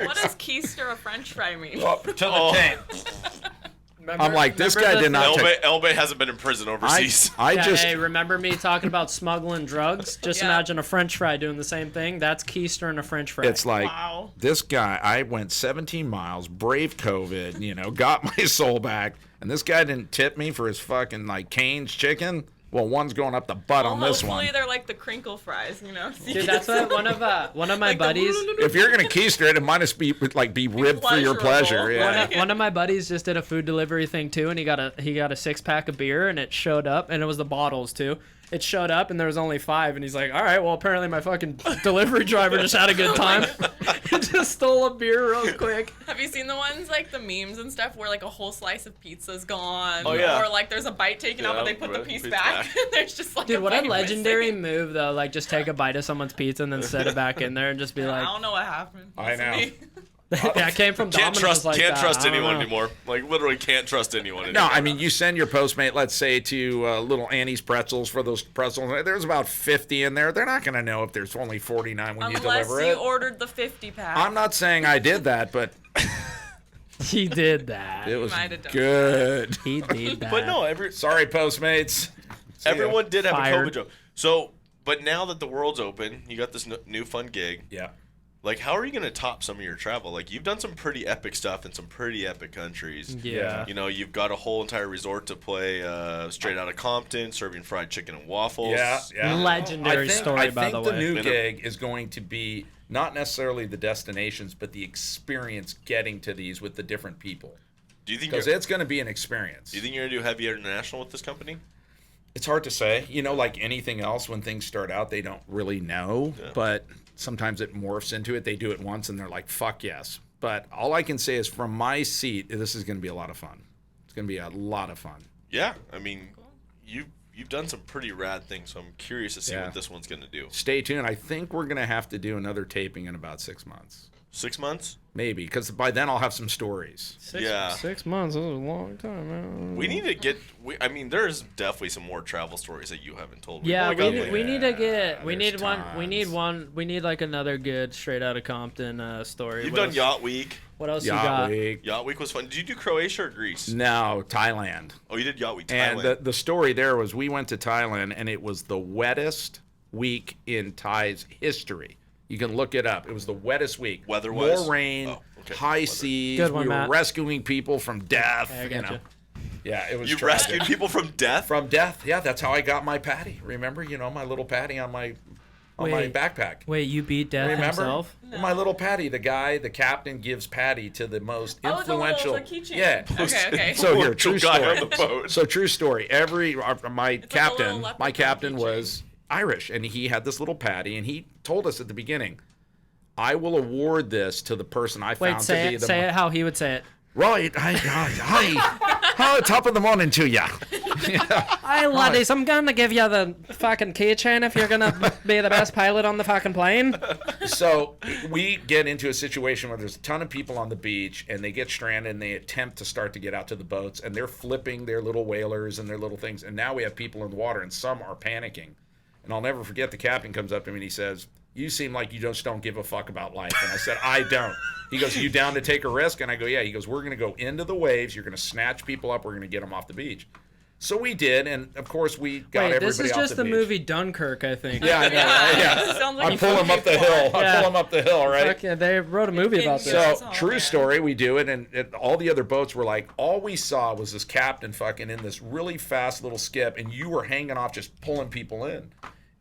What does keister a French fry mean? to the tank. I'm like, this guy did not take. Elbe hasn't been in prison overseas. I just. Hey, remember me talking about smuggling drugs? Just Yeah. imagine a French fry doing the same thing. That's keister and a French fry. It's like Wow. this guy. I went 17 miles, braved COVID, got my soul back, and this guy didn't tip me for his fucking like Cane's chicken. Well, one's going up the butt on this Hopefully one. they're like the crinkle fries, So you Dude, that's what one of my like the buddies. If you're gonna keister it, it might just be ribbed for your pleasure. pleasurable. Yeah. One of my buddies just did a food delivery thing too, and he got a 6-pack of beer, and it showed up, and it was the bottles too. It showed up, and there was only 5, and he's like, "All right, well, apparently my fucking delivery driver just had a good time. He just stole a beer real quick." Have you seen the ones like the memes and stuff where like a whole slice of pizza's gone? Oh, yeah. Or like there's a bite taken out, but Yeah, they put the right, piece piece back. back. There's just like Dude, what a bite legendary missing. move though! Like, just take a bite of someone's pizza and then set it back in there, and just be I like, don't know what happened. I know. "That came from Can't Domino's." trust like that. trust I don't anyone know. anymore. Like, literally can't trust anyone No, anymore. I mean, you send your Postmate, let's say, to Little Annie's Pretzels for those pretzels. There's about 50 in there. They're not going to know if there's only 49 when you Unless deliver you it. ordered the 50 pack. I'm not saying I did that, but He did that. it was might have done good. He did that. But no, Sorry, Postmates. See ya. everyone did have Fired. a COVID joke. So, but now that the world's open, you got this new fun gig. Yeah. Like, how are you going to top some of your travel? Like, you've done some pretty epic stuff in some pretty epic countries. Yeah. You know, you've got a whole entire resort to play straight out of Compton, serving fried chicken and waffles. Yeah. Legendary story, by the I think the way. new You know? gig is going to be not necessarily the destinations, but the experience getting to these with the different people. Do you think Because you're, it's going to be an experience. do you think you're going to do heavy international with this company? It's hard to say. Like anything else, when things start out, they don't really know. Yeah. But sometimes it morphs into it. They do it once, and they're like, fuck yes. But all I can say is from my seat, this is going to be a lot of fun. It's going to be a lot of fun. Yeah. I mean, you've done some pretty rad things, so I'm curious to see Yeah. what this one's going to do. Stay tuned. I think we're going to have to do another taping in about 6 months. 6 months? Maybe, because by then I'll have some stories. 6 months is a long time, man. We need to get. I mean, there's definitely some more travel stories that you haven't told. We've Yeah, only got, we need to get. We there's need one. We need tons. one. We need like another good straight out of Compton story. You've What done else- Yacht Week. What else you Yacht got? Week. Yacht Week was fun. Did you do Croatia or Greece? No, Thailand. Oh, you did Yacht Week. And Thailand. the story there was we went to Thailand, and it was the wettest week in Thai's history. You can look it up. It was the wettest week. Weather-wise? More rain, Oh, okay. high Weather. seas. Good one, we were Matt. rescuing people from death. I you gotcha. know. Yeah, it was You tragic. rescued people from death. From death. Yeah, that's how I got my patty. Remember, my little patty on my Wait. backpack. Wait, you beat Death Remember? himself? My little patty, the captain gives patty to the most Oh, the little influential. keychain. Yeah. Okay. So here, true Guy story. on the boat. So true story. My like a captain, little leprechaun my captain keychain. was Irish, and he had this little patty, and he told us at the beginning, "I will award this to the person I Wait, found to say be it. the Say it how he would say it. right." Hi, top of the morning to ya. Hi, laddies. I'm gonna give you the fucking keychain if you're gonna be the best pilot on the fucking plane. So we get into a situation where there's a ton of people on the beach, and they get stranded, and they attempt to start to get out to the boats, and they're flipping their little whalers and their little things, and now we have people in the water, and some are panicking. And I'll never forget, the captain comes up to me and he says, "You seem like you just don't give a fuck about life." And I said, "I don't." He goes, "You down to take a risk?" And I go, "Yeah." He goes, "We're going to go into the waves. You're going to snatch people up. We're going to get them off the beach." So we did, and of course we got Wait, everybody this is off just the the beach. movie Dunkirk, I think. Yeah, I know, right? Yeah. Sounds like I a pull him movie up the plot. hill. I Yeah. pull him up the hill, right? Fuck yeah, they wrote a movie about this. So, Yes. Oh, true man. story, we do it, and all the other boats were like, all we saw was this captain fucking in this really fast little skip, and you were hanging off just pulling people in.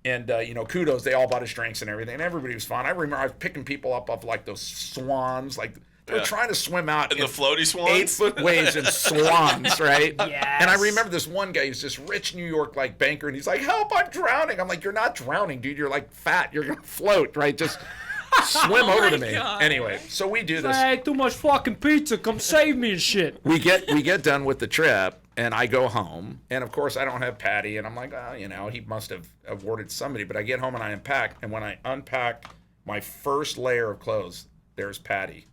And, kudos, they all bought us drinks and everything, and everybody was fine. I remember I was picking people up off, like, those swans, like, they were trying to swim out And the floaty swans? 8-foot waves and swans, right? Yes. And I remember this one guy, he was this rich New York, like, banker, and he's like, "Help, I'm drowning." I'm like, "You're not drowning, dude. You're, like, fat. You're going to float, right? Just swim over to my me." God. Anyway, so we do this. I ate too much fucking pizza. Come save me and shit. We get done with the trip, and I go home, and of course I don't have Patty, and I'm like, oh, he must have awarded somebody. But I get home and I unpack, and when I unpack my first layer of clothes, there's Patty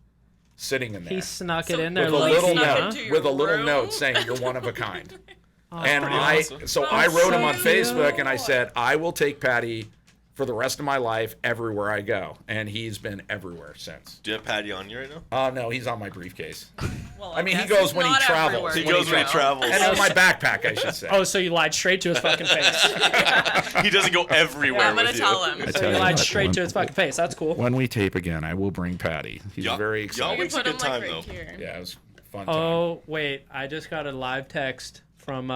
sitting in there He snuck So it in there. with a like little snuck huh? note, into your with a little room? note saying, "You're one of a kind." Oh, And pretty I awesome. wrote him on so cute. Facebook, and I said, "I will take Patty for the rest of my life everywhere I go," and he's been everywhere since. Do you have Patty on you right now? No, he's on my briefcase. Well, I mean, he guess goes it's when he not travels. everywhere He you goes when he go. travels. And in my backpack, I should say. Oh, so you lied straight to his fucking face. He doesn't go everywhere Yeah, I'm gonna with tell you. him. So you lied straight to his fucking face. That's cool. When we tape again, I will bring Patty. He's Yacht- very Yacht excited. You Week's a put good him time, like right though. here. Yeah, it was a fun time. Oh wait, I just got a live text from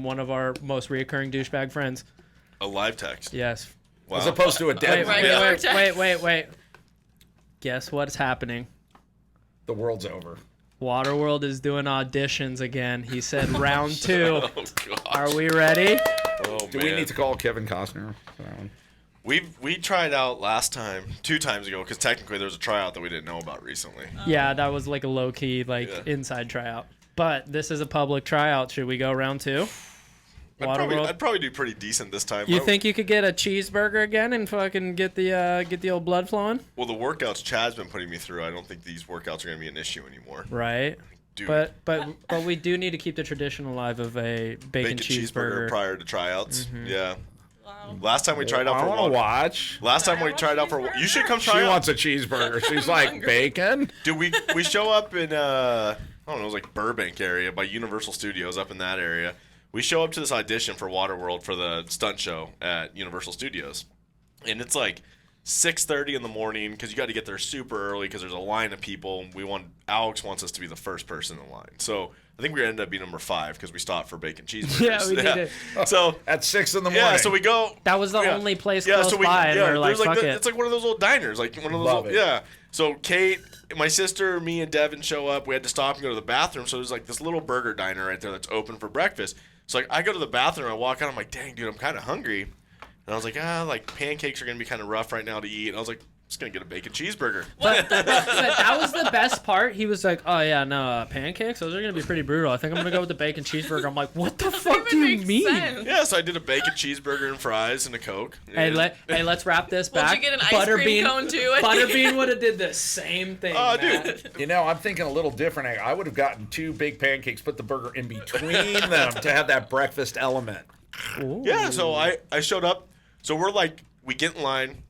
one of our most reoccurring douchebag friends. A live text. Yes. Wow. As opposed to a dead Wait, one. Right. wait. Guess what's happening? The world's over. Waterworld is doing auditions again. He said round 2. Oh, God. Are we ready? Oh, Do man. we need to call Kevin Costner for that one? We tried out last time, 2 times ago, because technically there was a tryout that we didn't know about recently. Yeah, that was like a low key Yeah. inside tryout. But this is a public tryout. Should we go round 2? Waterworld. I'd probably do pretty decent this time. You think you could get a cheeseburger again and fucking get the old blood flowing? Well, the workouts Chad's been putting me through, I don't think these workouts are going to be an issue anymore. Right. Dude, But we do need to keep the tradition alive of a bacon cheeseburger. prior to tryouts. Yeah. Wow. Last time we tried out I for want to one. watch. Last time I we want tried out for cheeseburger. you should come She try out. wants a cheeseburger. She's like, hungry. bacon? Dude, we show up in I don't know, it was like Burbank area by Universal Studios up in that area. We show up to this audition for Waterworld for the stunt show at Universal Studios. And it's like 6:30 in the morning because you got to get there super early because there's a line of people. Alex wants us to be the first person in line. So I think we ended up being number 5 because we stopped for bacon cheeseburgers. Yeah, we did it. So At 6 in the morning. yeah, so we go. That was the Yeah. only place close by, and we're like, there's fuck it. It's like one of those old diners, like one of those. Love Old, it. yeah. So Kate, my sister, me, and Devin show up. We had to stop and go to the bathroom. So there's like this little burger diner right there that's open for breakfast. So like I go to the bathroom, I walk out, I'm like, dang, dude, I'm kind of hungry. And I was like, like pancakes are gonna be kind of rough right now to eat. And I was like, just gonna get a bacon cheeseburger. But that was the best part. He was like, "Oh yeah, no pancakes. Those are gonna be pretty brutal. I think I'm gonna go with the bacon cheeseburger." I'm like, "What the fuck do you mean?" Yeah, so I did a bacon cheeseburger and fries and a Coke. Hey, let's wrap this Well, back. did you get an ice cream cone too? Butterbean would have did the same thing. Oh, Matt. dude. You know, I'm thinking a little different. I would have gotten 2 big pancakes, put the burger in between them to have that breakfast element. Ooh. Yeah, so I showed up. So we get in line.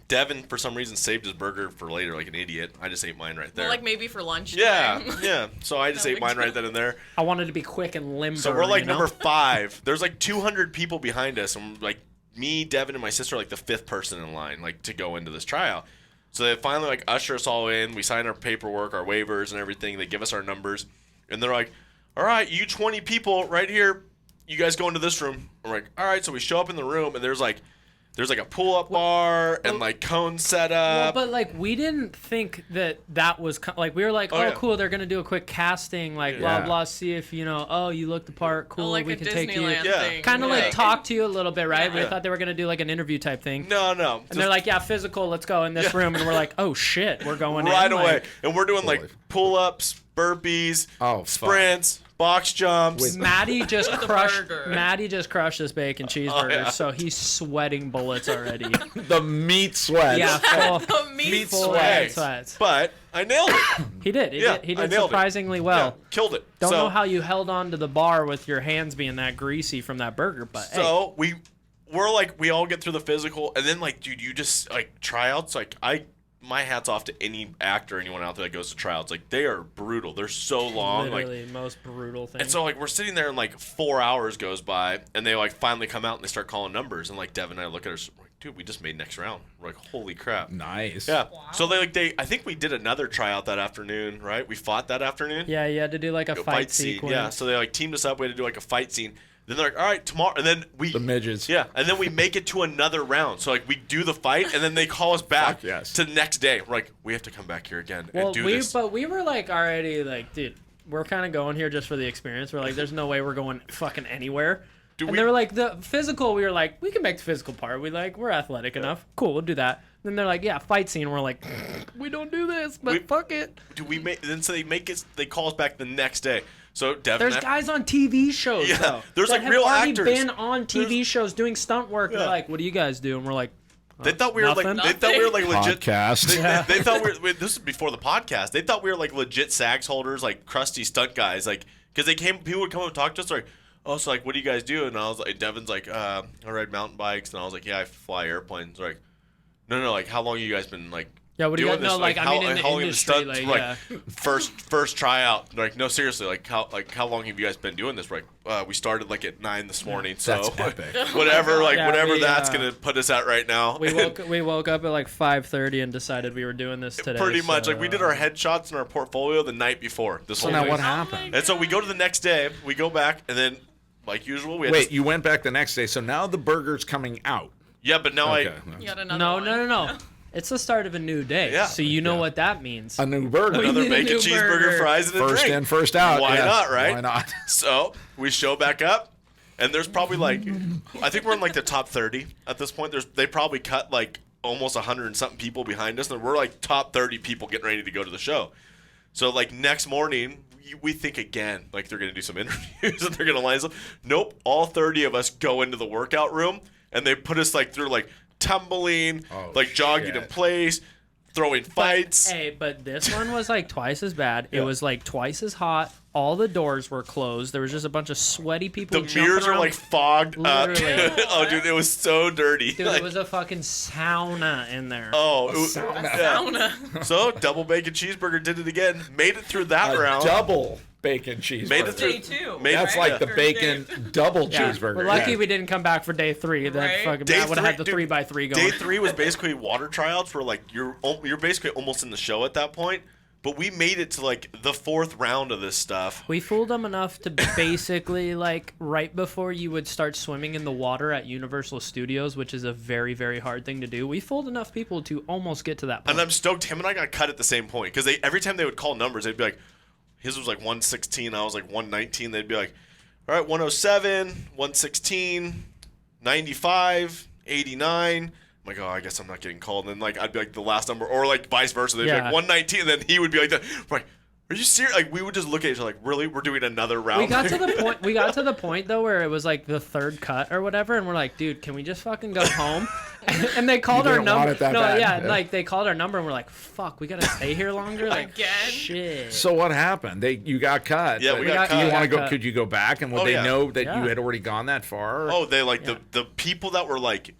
Devin, for some reason, saved his burger for later, like an idiot. I just ate mine right there. Well, like maybe for lunch. Yeah. So I just No ate big mine deal. right then and there. I wanted to be quick and limber. So we're like you know? number 5. There's like 200 people behind us, and like me, Devin, and my sister are like the 5th person in line, like to go into this tryout. So they finally like usher us all in. We sign our paperwork, our waivers, and everything. They give us our numbers, and they're like, "All right, you 20 people right here, you guys go into this room." We're like, "All right." So we show up in the room, and there's like a pull-up bar and like cone set Well, up. but like we didn't think that was like we were like, oh, yeah. cool, they're gonna do a quick casting, like blah blah, see if you look the part, cool, like we a can take you, Disneyland Yeah. thing. kind of Yeah. like talk to you a little bit, right? We Yeah. thought they were gonna do like an interview type thing, No. and they're like, yeah, physical, let's go in this room, and we're like, oh shit, we're going right in, away. like, And we're doing like Holy. pull-ups, burpees, Oh, fuck. sprints, box jumps. Maddie just the crushed. burger. Maddie just crushed this bacon cheeseburger, yeah. so he's sweating bullets already. The meat sweats. Yeah, full, The meat full sweats. sweats. But I nailed it. He did. Yeah, He I did nailed it. surprisingly well. Yeah, killed it. Don't so, know how you held on to the bar with your hands being that greasy from that burger, but hey. So we're like, we all get through the physical, and then like, dude, you just like tryouts. Like my hat's off to any actor, anyone out there that goes to tryouts. Like they are brutal. They're so long. Literally most brutal thing. And so like we're sitting there and like 4 hours goes by, and they like finally come out and they start calling numbers, and like Devin and I look at us, we're like, dude, we just made next round. We're like, holy crap. Nice. Yeah. So I think we did another tryout that afternoon, right? We fought that afternoon. yeah, you had to do like a fight scene. sequence. Yeah. So they like teamed us up. We had to do like a fight scene. Then they're like, all right, tomorrow, and then The midgets. yeah, and then we make it to another round. So like we do the fight, and then they call us back Fuck yes. to the next day. We're like, we have to come back here again Well, and do this. but we were like already like, dude, we're kind of going here just for the experience. We're like, there's no way we're going fucking anywhere. And they were like, the physical, we were like, we can make the physical part. We're athletic enough. Cool, we'll do that. Then they're like, yeah, fight scene. We're like, we don't do this, but fuck it. Do we make? Then so they call us back the next day. So Devin, There's guys on TV shows, Yeah, though. there's, that like, have real already actors. been on TV shows doing stunt work. Yeah. They're like, what do you guys do? And we're like, they thought we were nothing. like, they thought we were like legit. Podcast. They thought this is before the podcast. They thought we were like legit SAGs holders, like crusty stunt guys, like because people would come up and talk to us like, oh, so like, what do you guys do? And I was like, Devin's like, I ride mountain bikes, and I was like, yeah, I fly airplanes. Like, no, like, how long you guys been like? yeah, what do you doing guys this? know? Like, I mean, in the how long have you industry, stunt- like, like, yeah. first tryout. They're like, no, seriously, like how long have you guys been doing this? We're like, we started like at 9 this morning, so That's epic. whatever, like Yeah, whatever we, that's gonna put us at right now. We woke up at like 5:30 and decided we were doing this today. Pretty much, so, like we did our headshots and our portfolio the night before. This So whole now thing. what happened? And so we go to the next day. We go back, and then like usual, we had Wait, you went back the next day, so now the burger's coming out. yeah, but now Okay. You got another No, one. no. It's the start of a new day. Yeah. So you know what that means. A new burger. another need a bacon new cheeseburger, burger. fries, and a First drink. in, first out. Why yeah. not, right? Why not? So we show back up, and there's probably like, I think we're in like the top 30 at this point. They probably cut like almost 100 and something people behind us, and we're like top 30 people getting ready to go to the show. So like next morning, we think again, like they're gonna do some interviews and they're gonna line us up. Nope, all 30 of us go into the workout room, and they put us like through like tumbling, like jogging in shit. place, throwing fights. Hey, but this one was like twice as bad. It was like twice as hot. All the doors were closed. There was just a bunch of sweaty people. The jumping mirrors are around. like fogged up. Literally. Oh, dude, it was so dirty. Dude, Like, it was a fucking sauna in there. oh, it was, Sauna. So double bacon cheeseburger did it again. Made it through that round. Double bacon cheeseburger. Made it through. Day two. Made That's it, like the Or bacon day- double Yeah. cheeseburger. We're lucky yeah. we didn't come back for day 3. Then Right? fucking Day Matt would have had the three- 3x3 going. Day 3 was basically water tryouts where like you're basically almost in the show at that point. But we made it to like the 4th round of this stuff. We fooled them enough to basically, like, right before you would start swimming in the water at Universal Studios, which is a very, very hard thing to do, we fooled enough people to almost get to that point. And I'm stoked him and I got cut at the same point because every time they would call numbers, they'd be like, his was like 116, I was like 119. They'd be like, all right, 107, 116, 95, 89, I'm like, oh, I guess I'm not getting called. And then like I'd be like the last number, or like vice versa. They'd be Yeah. like 119, and then he would be like that. We're like, are you serious? Like we would just look at each other like, really? We're doing another round? We got to the point though where it was like the third cut or whatever, and we're like, dude, can we just fucking go home? And they called our didn't want number. it that No, bad. yeah, Yeah. like they called our number, and we're like, fuck, we gotta stay here longer. Like, Again? shit. So what happened? You got cut. Yeah, we got cut. You want to go? cut. Could you go back? And would Oh, they yeah. know that Yeah. you had already gone that far? Oh, they like the people that were like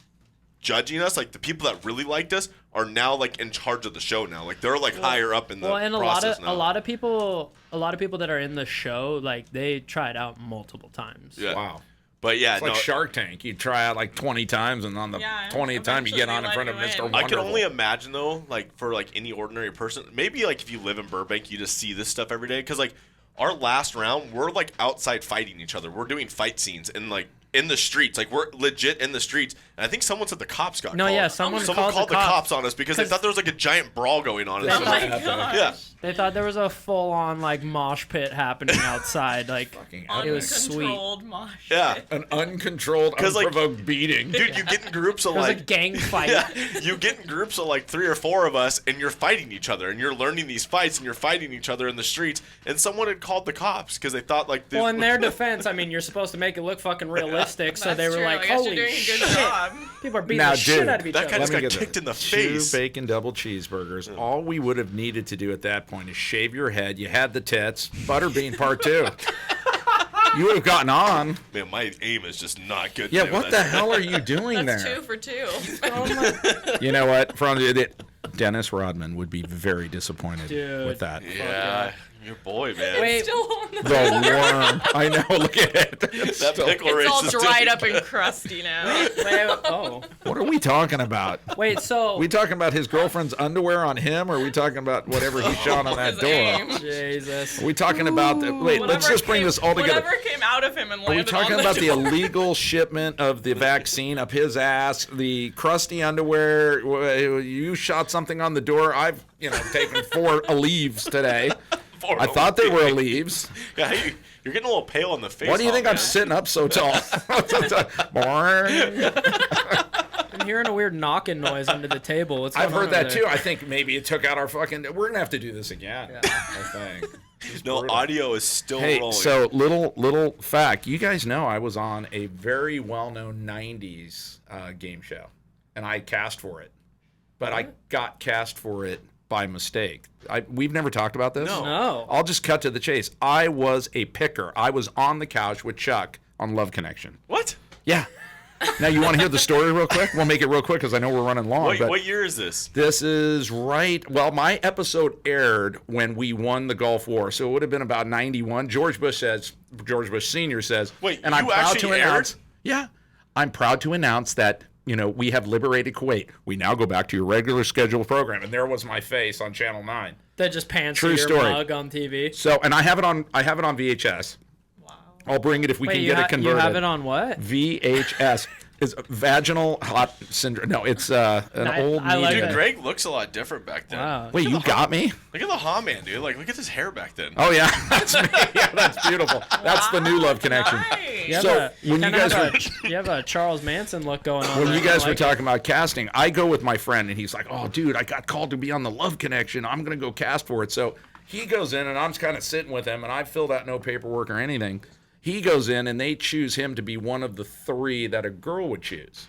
judging us, like the people that really liked us, are now like in charge of the show now. Like they're like higher up in the and process now. a lot of people that are in the show, like they tried out multiple times. Yeah. Wow. But yeah, It's like no, Shark Tank. You try out like 20 times, and on the Yeah, 20th time you eventually get they on in let front of you Mr. in. Wonderful. I can only imagine though, like for like any ordinary person, maybe like if you live in Burbank, you just see this stuff every day. Because like our last round, we're like outside fighting each other. We're doing fight scenes and like in the streets. Like we're legit in the streets. And I think someone said the cops got No, called. yeah, someone called called the the cops. cops on us because they 'Cause- thought there was like a giant brawl going on. Oh my gosh. Yeah. They thought there was a full-on like mosh pit happening outside. Like Fucking it was sweet. Uncontrolled mosh. Yeah. an uncontrolled, 'Cause, like, unprovoked beating. Dude, you get in groups of It was a like gang fight. yeah, you get in groups of like 3 or 4 of us, and you're fighting each other, and you're learning these fights, and you're fighting each other in the streets. And someone had called the cops because they thought like, Well, in their defense, I mean, you're supposed to make it look fucking realistic, so That's they were true. like, I guess "Holy you're doing a good shit!" job. People are beating Now, the shit dude, out of each that other. guy just Let me got get kicked this. in the 2 face. bacon double cheeseburgers. All we would have needed to do at that point is shave your head. You had the tits. Butterbean part 2. You would have gotten on. Man, my aim is just not good. Yeah, today what with the that. hell are you doing That's there? 2 for 2. You know what? Dennis Rodman would be very disappointed Dude. with that. Yeah, your boy, man. Wait, Still on the The worm. I know. Look at it. that pickle race It's all is dried doing- up and crusty now. oh, What are we talking about? wait. So We talking about his girlfriend's underwear on him, or are we talking about whatever he shot on that His door? aim. Jesus. Are we talking about the, wait? Let's Whatever just bring came- this all together. Whatever came out of him and Are we landed talking on about the door. illegal shipment of the vaccine up his ass, the crusty underwear? You shot something on the door. I've taken 4 leaves today. I thought they were leaves. Yeah, hey, you're getting a little pale in the face. Why do you think I'm man? sitting up so tall? Boing. I'm hearing a weird knocking noise under the table. What's I've going on heard that over there? too. I think maybe it took out our fucking. We're gonna have to do this again. I think. No, brutal. audio is still Hey, rolling. so little fact. You guys know I was on a very well-known '90s game show, and I cast for it, but I got cast for it by mistake. We've never talked about this. No. I'll just cut to the chase. I was a picker. I was on the couch with Chuck on Love Connection. what? Yeah. Now you want to hear the story real quick? We'll make it real quick because I know we're running long. but What year is this? this is right. Well, my episode aired when we won the Gulf War, so it would have been about '91. George Bush Sr. says, Wait, and you I'm proud actually to aired? announce. Yeah, I'm proud to announce that we have liberated Kuwait. We now go back to your regular scheduled program, and there was my face on Channel 9. That just pants True your story. mug on TV. So, and I have it on VHS. Wow. I'll bring it if we Wait, can you, get it you converted. have it on what? VHS. Is vaginal hot syndrome. No, it's an old I like media. Dude, it. Greg looks a lot different back then. Wow. Wait, you got me? Look at the Haaman, dude. Like, look at his hair back then. Oh yeah, that's me. Yeah, that's beautiful. That's the new Love Connection. Nice. You have So, a, you when you kinda guys have you have a Charles Manson look going on. When there. you guys I were like it. talking about casting, I go with my friend, and he's like, "Oh, dude, I got called to be on the Love Connection. I'm gonna go cast for it." So he goes in, and I'm kind of sitting with him, and I filled out no paperwork or anything. He goes in, and they choose him to be one of the 3 that a girl would choose.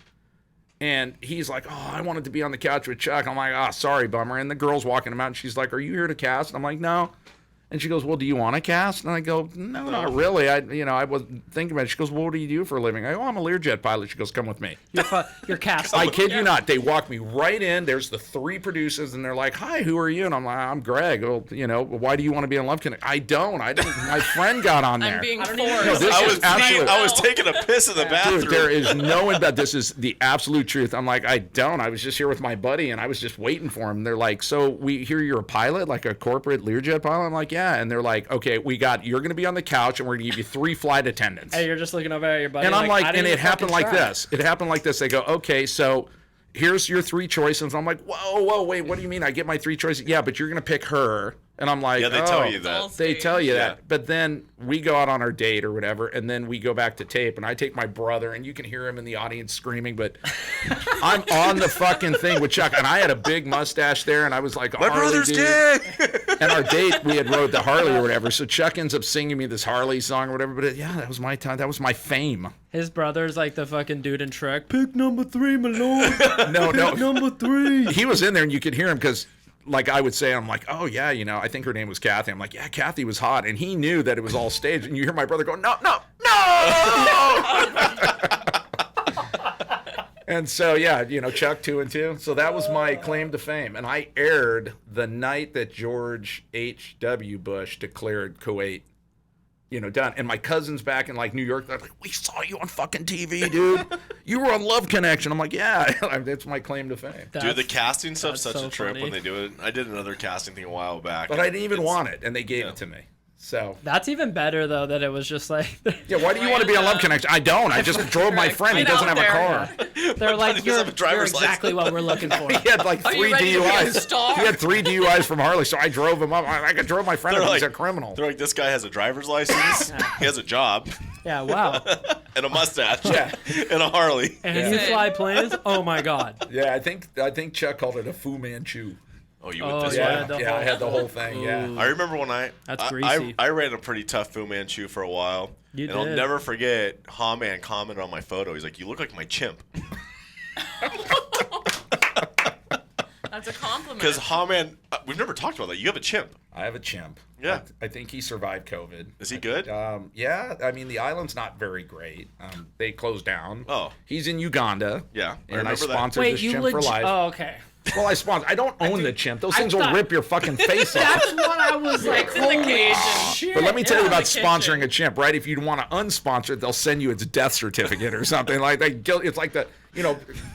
And he's like, "Oh, I wanted to be on the couch with Chuck." I'm like, "Oh, sorry, bummer." And the girl's walking him out, and she's like, "Are you here to cast?" And I'm like, "No." And she goes, "Well, do you want to cast?" And I go, "No, not really. I wasn't thinking about it." She goes, "Well, what do you do for a living?" I go, "I'm a Learjet pilot." She goes, "Come with me." You're cast. I kid you not. They walk me right in. There's the 3 producers, and they're like, "Hi, who are you?" And I'm like, "I'm Greg." Well, why do you want to be on Love Connect? I don't. My friend got on there. I'm being forced. No, this I is was absolute- I was taking a piss in the bathroom. Dude, there is no one that this is the absolute truth. I'm like, I don't. I was just here with my buddy, and I was just waiting for him. They're like, "So we hear you're a pilot, like a corporate Learjet pilot?" I'm like, "Yeah." And they're like, "Okay, you're going to be on the couch, and we're going to give you 3 flight attendants." Hey, you're just looking over at your buddy. And I'm like, I and didn't it even happened fucking like try. this. It happened like this. They go, "Okay, so here's your 3 choices." I'm like, whoa, wait, what do you mean? I get my 3 choices? Yeah, but you're going to pick her And I'm like, Yeah, they tell you that. They tell you Yeah. that. But then we go out on our date or whatever, and then we go back to tape, and I take my brother, and you can hear him in the audience screaming, but I'm on the fucking thing with Chuck, and I had a big mustache there, and I was like, My brother's gay. And our date, we had rode the Harley or whatever, so Chuck ends up singing me this Harley song or whatever, but yeah, that was my time. That was my fame. His brother's like the fucking dude in Shrek. Pick number 3, my lord. No. Number 3. He was in there, and you could hear him because, like I would say, I'm like, oh yeah, I think her name was Kathy. I'm like, yeah, Kathy was hot, and he knew that it was all staged. And you hear my brother go, no. And so yeah, Chuck 2 and 2. So that was my claim to fame, and I aired the night that George H.W. Bush declared Kuwait, done. And my cousin's back in like New York. They're like, we saw you on fucking TV, dude. You were on Love Connection. I'm like, yeah, that's my claim to fame. Dude, the casting stuff's such so a trip funny. when they do it. I did another casting thing a while back. But I didn't even want it, and they gave it to me. So That's even better though that it was just like yeah, why do you want to be on Love Connection? I don't. I just drove my friend. He Get doesn't out have a there. car. they're like He doesn't have a you're driver's exactly what we're looking for. He had like Are you 3 ready to be a DUIs. star? He had 3 DUIs from Harley, so I drove him up. I drove my friend up. He's a criminal. They're like, this guy has a driver's license, he has a job, Yeah, wow. and a mustache, Yeah. and a Harley. And Yeah. you fly planes? Oh my god. Yeah, I think Chuck called it a Fu Manchu. Oh, you Oh, went this yeah. way? I had the whole thing. Yeah. I remember when That's greasy. I ran a pretty tough Fu Manchu for a while. You and I'll did. never forget Haaman commented on my photo. He's like, you look like my chimp. That's a compliment. Because Haaman, we've never talked about that. You have a chimp. I have a chimp. Yeah. I think he survived COVID. Is he good? Yeah. I mean, the island's not very great. They closed down. Oh. He's in Uganda. Yeah, I And I remember that. sponsored Wait, this you chimp for life. Oh, okay. Well, I sponsor. I don't own the chimp. Those I things will thought- rip your fucking face off. That's what I was like. It's in the holy cage. shit. But let me tell you Yeah, about the sponsoring kitchen. a chimp, right? If you want to unsponsor it, they'll send you its death certificate or something like that. It's like the,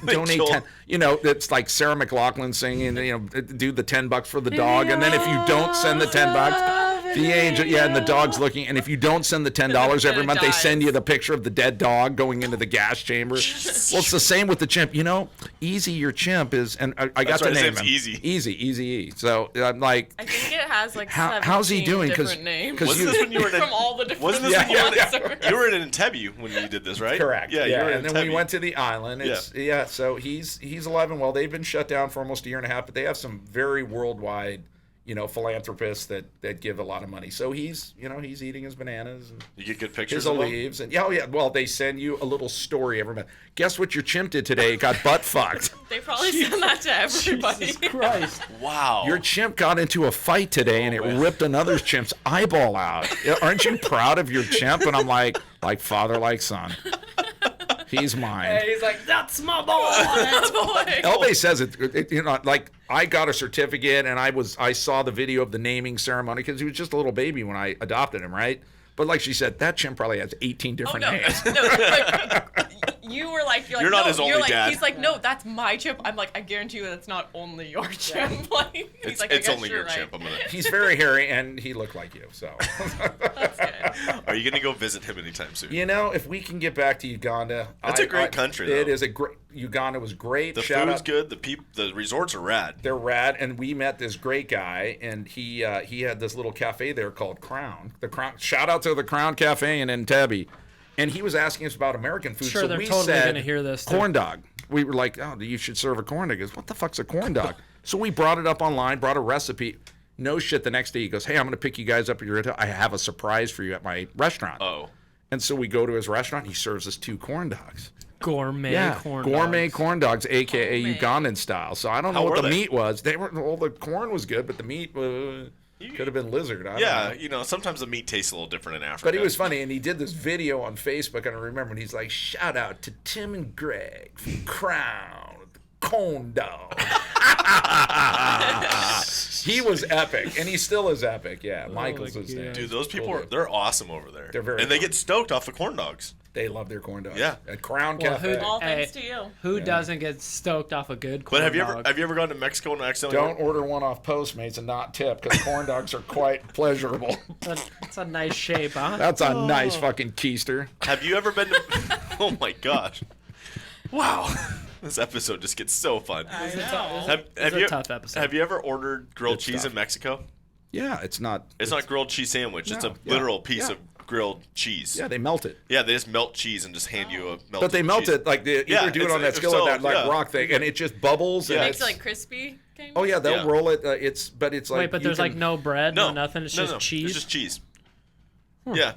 donate kill- 10. It's like Sarah McLachlan singing, do the $10 for the dog, and then if you don't send the $10, the angel, and the dog's looking, and if you don't send the $10 every It month, they send dies. you the picture of the dead dog going into the gas chamber. Well, it's the same with the chimp. Easy, your chimp is, and I got That's to right, his name name's him. Easy. Easy E. So I'm like, I think it has like how's he 17 doing? 'Cause- different names. 'cause Wasn't this when you were in from all the different Wasn't this when sponsors. you were in Entebbe when you did this, right? Correct. Yeah, you were in and then we Entebbe. went to the island. So he's alive and well. They've been shut down for almost a year and a half, but they have some very worldwide, philanthropists that give a lot of money. So he's eating his bananas and You get good pictures his of him? leaves and well, they send you a little story every month. Guess what your chimp did today? It got butt fucked. They probably send that to everybody. Jesus Christ. Wow. Your chimp got into a fight today and it man. ripped another chimp's eyeball out. Aren't you proud of your chimp? And I'm like father, like son. He's mine. He's like, that's my boy. Elbe says it, like I got a certificate and I saw the video of the naming ceremony because he was just a little baby when I adopted him, right? But like she said, that chimp probably has 18 Oh different no, names. no, like, you're like You're not no, his only you're like, dad. He's like, no, that's my chimp. I'm like, I guarantee you that's not only your chimp. Like, he's It's, like, I it's guess only you're your right. chimp. I'm gonna. He's very hairy and he looked like you, so. That's good. Are you gonna go visit him anytime soon? If we can get back to Uganda. That's a great country, It though. is a great, Uganda was great. The Shout food's out. good. The resorts are rad. They're rad, and we met this great guy, and he had this little cafe there called Crown. The Crown. Shout out to the Crown Cafe in Entebbe, and he was asking us about American food. Sure, so they're we totally said, gonna hear this, too. corn dog. We were like, oh, you should serve a corn dog. He goes, what the fuck's a corn dog? So we brought it up online, brought a recipe. No shit. The next day he goes, hey, I'm gonna pick you guys up at your hotel. I have a surprise for you at my restaurant. Oh. And so we go to his restaurant. He serves us 2 corn dogs. Gourmet corn gourmet dogs. corn dogs, aka Gourmet. Ugandan style. So I don't know How what were the they? meat was. The corn was good, but the meat could have been lizard. I don't know. Sometimes the meat tastes a little different in Africa. But he was funny, and he did this video on Facebook, and I remember, and he's like, shout out to Tim and Greg from Crown, the corn dog. He was epic, and he still is epic. Yeah, Michael's his name. Dude, those people Cool. they're awesome over there. They're very and they fun. get stoked off the corn dogs. They love their corn dogs. Yeah. At Crown Well, Cafe. All Hey, thanks to you. Who doesn't get stoked off a good corn But have dog? you ever gone to Mexico and accidentally? Don't order one off Postmates and not tip, because corn dogs are quite pleasurable. That's a nice shape, huh? That's a nice fucking keister. Have you ever been to? Oh my gosh! Wow, this episode just gets so fun. I know. Have It's you a tough episode. Have you ever ordered grilled Good cheese stuff. in Mexico? Yeah, it's not. It's not grilled cheese sandwich. It's No, a yeah, literal piece yeah. of grilled cheese. Yeah, they melt it. Yeah, they just melt cheese and just hand you a melted But they melt cheese. it like they Yeah, either do it it's- on that it's skillet, so- that like yeah. rock thing, and it just bubbles. Yeah. And Makes it's, it like crispy. Kind oh of? yeah, they'll Yeah. roll it. But it's like Wait, but you there's like can- no bread, no nothing. It's just no. cheese. It's just cheese. Yeah.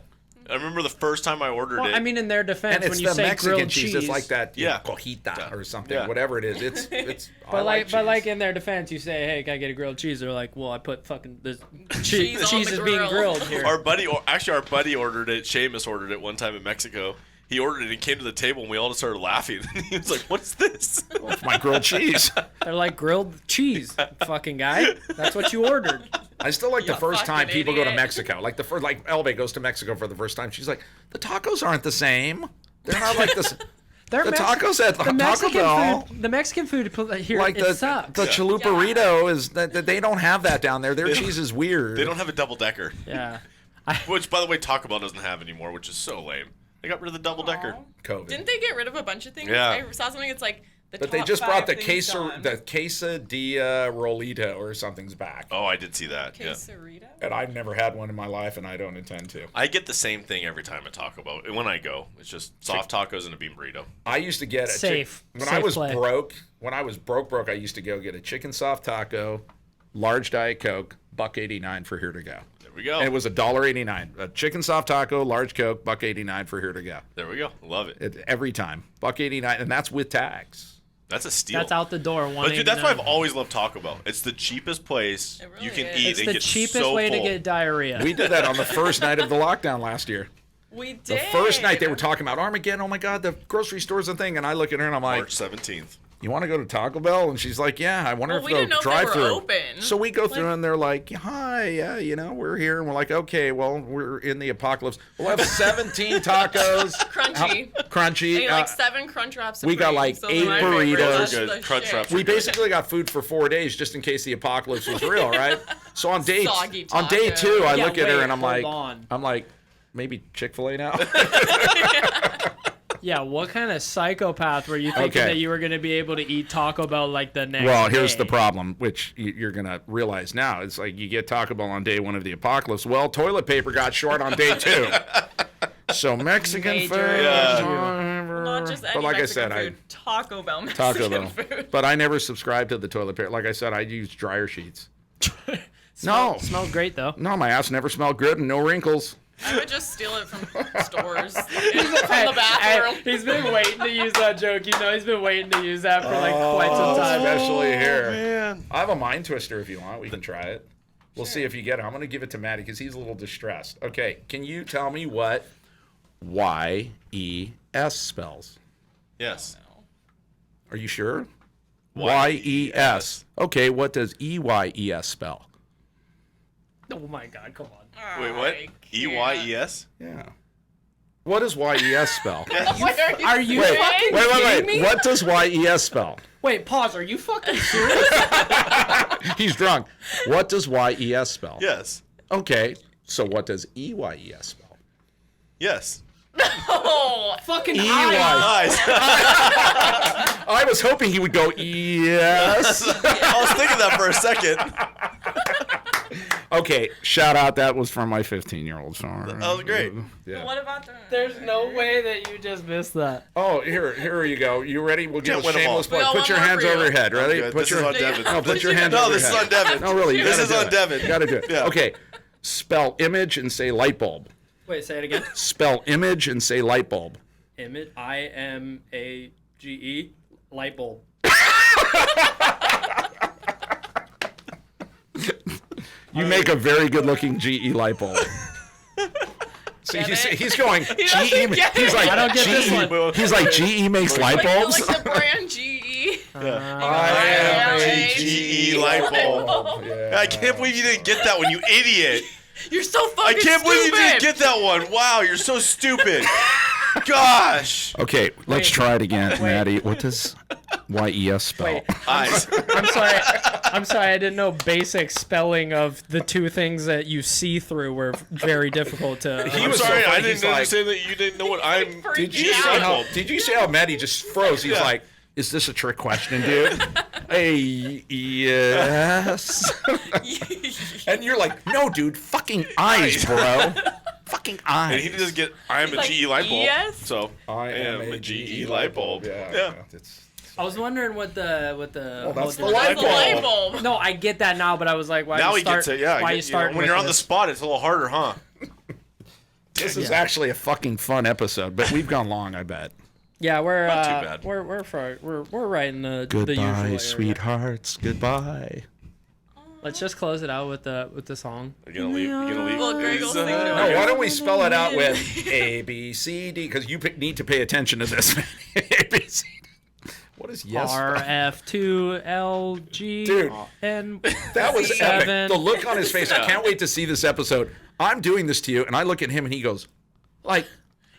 I remember the first time I ordered Well, it. I mean, in their defense, and it's when you the say Mexican grilled cheese. cheese, It's like that, Yeah. cojita or something, Yeah. whatever it is. It's. I But like, cheese. in their defense, you say, "Hey, can I get a grilled cheese?" They're like, "Well, I put fucking this Cheese on cheese the is being grill." grilled here." our buddy ordered it. Seamus ordered it one time in Mexico. He ordered it and came to the table and we all just started laughing. He was like, "What's this?" It's my grilled cheese. They're like grilled cheese, fucking guy. That's what you ordered. I still like the You first time fucking people go to idiot. Mexico. Like the first, like Elbe goes to Mexico for the first time. She's like, the tacos aren't the same. They're not like this. They're The tacos at the Taco Mexican Bell. food. The Mexican food here Like it sucks. the chalupa burrito is that they don't have that down there. Their cheese is weird. They don't have a double decker. Yeah. Which, by the way, Taco Bell doesn't have anymore, which is so lame. They got rid of the double decker. Aw. COVID. Didn't they get rid of a bunch of things? Yeah. I saw something. It's like the But they top just 5 brought the things gone. quesadilla rolito or something's back. Oh, I did see that. Yeah. Quesarito? And I've never had one in my life, and I don't intend to. I get the same thing every time at Taco Bell. When I go, it's just soft tacos and a bean burrito. I used to get Safe. when Safe I was play. broke. When I was broke, I used to go get a chicken soft taco, large Diet Coke, $1.89 for Here to Go. There we go. And it was $1.89. A chicken soft taco, large Coke, $1.89 for Here to Go. There we go. Love it. Every time, $1.89, and that's with tax. That's a steal. That's out the door. But dude, that's why I've $1.89. always loved Taco Bell. It's the cheapest place It really you can is. eat It's and the get cheapest so way full. to get diarrhea. We did that on the first night of the lockdown last year. We did. The first night they were talking about Armageddon. Oh my God, the grocery store's a thing. And I look at her and I'm like, March 17th. you want to go to Taco Bell? And she's like, yeah. I wonder Well, if we they'll didn't know if they were drive through. open. So we go through Like- and they're like, hi, yeah, we're here. And we're like, okay, well, we're in the apocalypse. We'll have 17 tacos. Crunchy. Crunchy. They like 7 Crunch Wraps. we got, Supreme. like, Those 8 are my favorite. burritos. That's Good. the Crunch shit. Wraps. We basically got food for 4 days just in case the apocalypse was real, right? So on day Soggy 2, tacos. I Yeah, look at her wait, and I'm hold like, on. maybe Chick-fil-A now. Yeah, what kind of psychopath were you thinking Okay. that you were going to be able to eat Taco Bell like the next Well, here's day? the problem, which you're going to realize now. It's like you get Taco Bell on day 1 of the apocalypse. Well, toilet paper got short on day 2. So Mexican Major food. Not just any But like I Mexican said, food. Taco Bell Mexican Taco Bell. food. But I never subscribed to the toilet paper. Like I said, I use dryer sheets. Smells great though. No, my ass never smelled good and no wrinkles. I would just steal it from stores. From the bathroom. He's been waiting to use that joke. You know, he's been waiting to use that for like quite some time. Especially here. Man. I have a mind twister if you want. We can try it. We'll see if you get it. I'm going to give it to Maddie because he's a little distressed. Okay, can you tell me what Y-E-S spells? Yes. Are you sure? Y-E-S. Y-E-S. Okay, what does E-Y-E-S spell? Oh my God, come on. Wait, what? I can't. E-Y-E-S? Yeah. What does Y-E-S spell? Are you Wait, fucking wait, kidding wait. me? What does Y-E-S spell? Wait, pause. Are you fucking serious? He's drunk. What does Y-E-S spell? Yes. Okay, so what does E-Y-E-S spell? Yes. Oh, fucking E-Y. Nice. I was hoping he would go, yes. I was thinking that for a second. Okay, shout out. That was from my 15-year-old son. That was great. Yeah. what about the? There's no way that you just missed that. Oh, here you go. You ready? We'll give Can't a win 'em all. shameless We plug. got Put one your more hands for you. over your head. Ready? Good. Put This your is on Devin. No, put your hands No, over this your is head. on Devin. No, really. You This gotta is do on it. Devin. You gotta do it. Yeah. Okay. Spell image and say light bulb. Wait, say it again. Spell image and say light bulb. Image. I-M-A-G-E. Light bulb. You make a very good-looking GE light bulb. See, Get it? he's going. doesn't GE. get He's it. like I don't get this GE. one. He's like GE makes light Like, bulbs. like the brand GE. I-M-A-G-E light bulb. Yeah. I can't believe you didn't get that one, you idiot. You're so I fucking can't believe you didn't stupid. get that one. Wow, you're so stupid. Gosh. Okay, let's Wait. try it again, Maddie. What does YES spell? Wait. Eyes. I'm sorry. I'm sorry. I didn't know basic spelling of the two things that you see through were very difficult to. He I'm was so sorry, funny, I he's didn't like- understand that you didn't know what I'm. Did Did you see how Maddie just froze? He's Yeah. like, "Is this a trick question, dude?" Yes. And you're like, no, dude, fucking eyes, bro. Fucking eyes. And he just get, I am He's a like, GE light bulb. yes? So I am a GE light bulb. Yeah. I was wondering what the Well, that's the whole- light That's the light bulb. bulb. No, I get that now, but I was like, why? now you he start, gets it. Yeah. Why I you get- start when you're on the spot, it's a little harder, huh? This is actually a fucking fun episode, but we've gone long, I bet. Yeah, we're Not too bad. we're right in the usual area. sweethearts. Goodbye. Let's just close it out with the song. You're gonna leave. You're gonna leave. Well, Greg will sing to No, it. why don't we spell it out with A, B, C, D? Because you need to pay attention to this. A, B, C, D. What is yes? RF2LG Dude. and That was seven. epic. The look on his face. I can't wait to see this episode. I'm doing this to you, and I look at him, and he goes, like,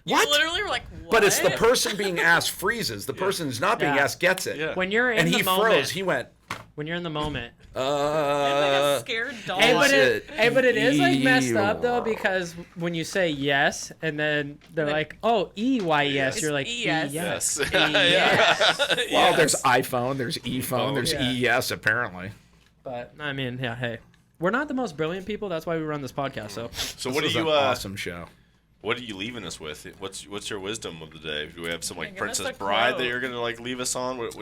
You what? literally were like, what? But it's the person being asked freezes. The person who's not being Yeah. asked gets it. Yeah. When you're in And the he moment, froze. He went, when you're in the moment. It's like a scared dog. Hey, but it it is like messed up though, Eeyore. because when you say yes and then they're like, oh, EYS, you're like, ES. yes. Yes. Yes. well, there's iPhone, there's ePhone, there's Yeah. ES, apparently. But I mean, yeah, hey, we're not the most brilliant people. That's why we run this podcast. So So This what do was you? an awesome show. What are you leaving us with? What's your wisdom of the day? Do we have some like Give us Princess a Bride that quote. you're gonna like leave us on? What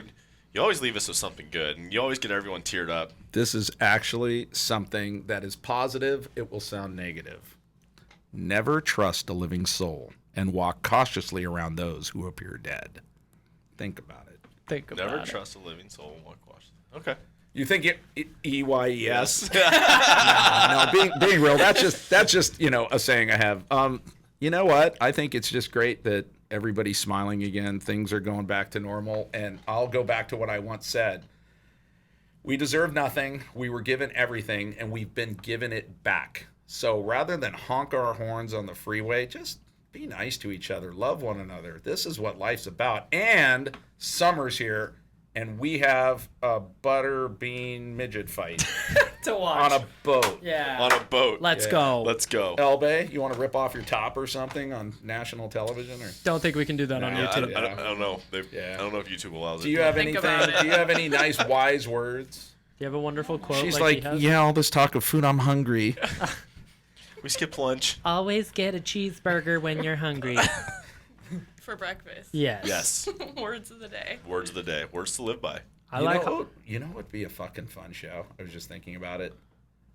you always leave us with something good, and you always get everyone teared up. This is actually something that is positive. It will sound negative. Never trust a living soul and walk cautiously around those who appear dead. Think about it. think about Never it. trust a living soul and walk cautiously. Okay. You think it EYES? No, being real, that's just a saying I have. You know what? I think it's just great that everybody's smiling again. Things are going back to normal, and I'll go back to what I once said. We deserve nothing. We were given everything, and we've been given it back. So rather than honk our horns on the freeway, just be nice to each other. Love one another. This is what life's about. And summer's here, and we have a butter bean midget fight to watch on a boat. Yeah. On a boat. Let's Yeah. go. Let's go. Elbe, you want to rip off your top or something on national television? Or Don't think we can do that on Yeah, YouTube. I don't know. Yeah. I don't know if YouTube allows it. do you have Think anything? about it. Do you have any nice wise words? Do you have a wonderful quote? She's he like, has? yeah, all this talk of food, I'm hungry. We skipped lunch. Always get a cheeseburger when you're hungry. For breakfast. Yes. Yes. Words of the day. Words of the day. Words to live by. I you like. know, you know what'd be a fucking fun show? I was just thinking about it.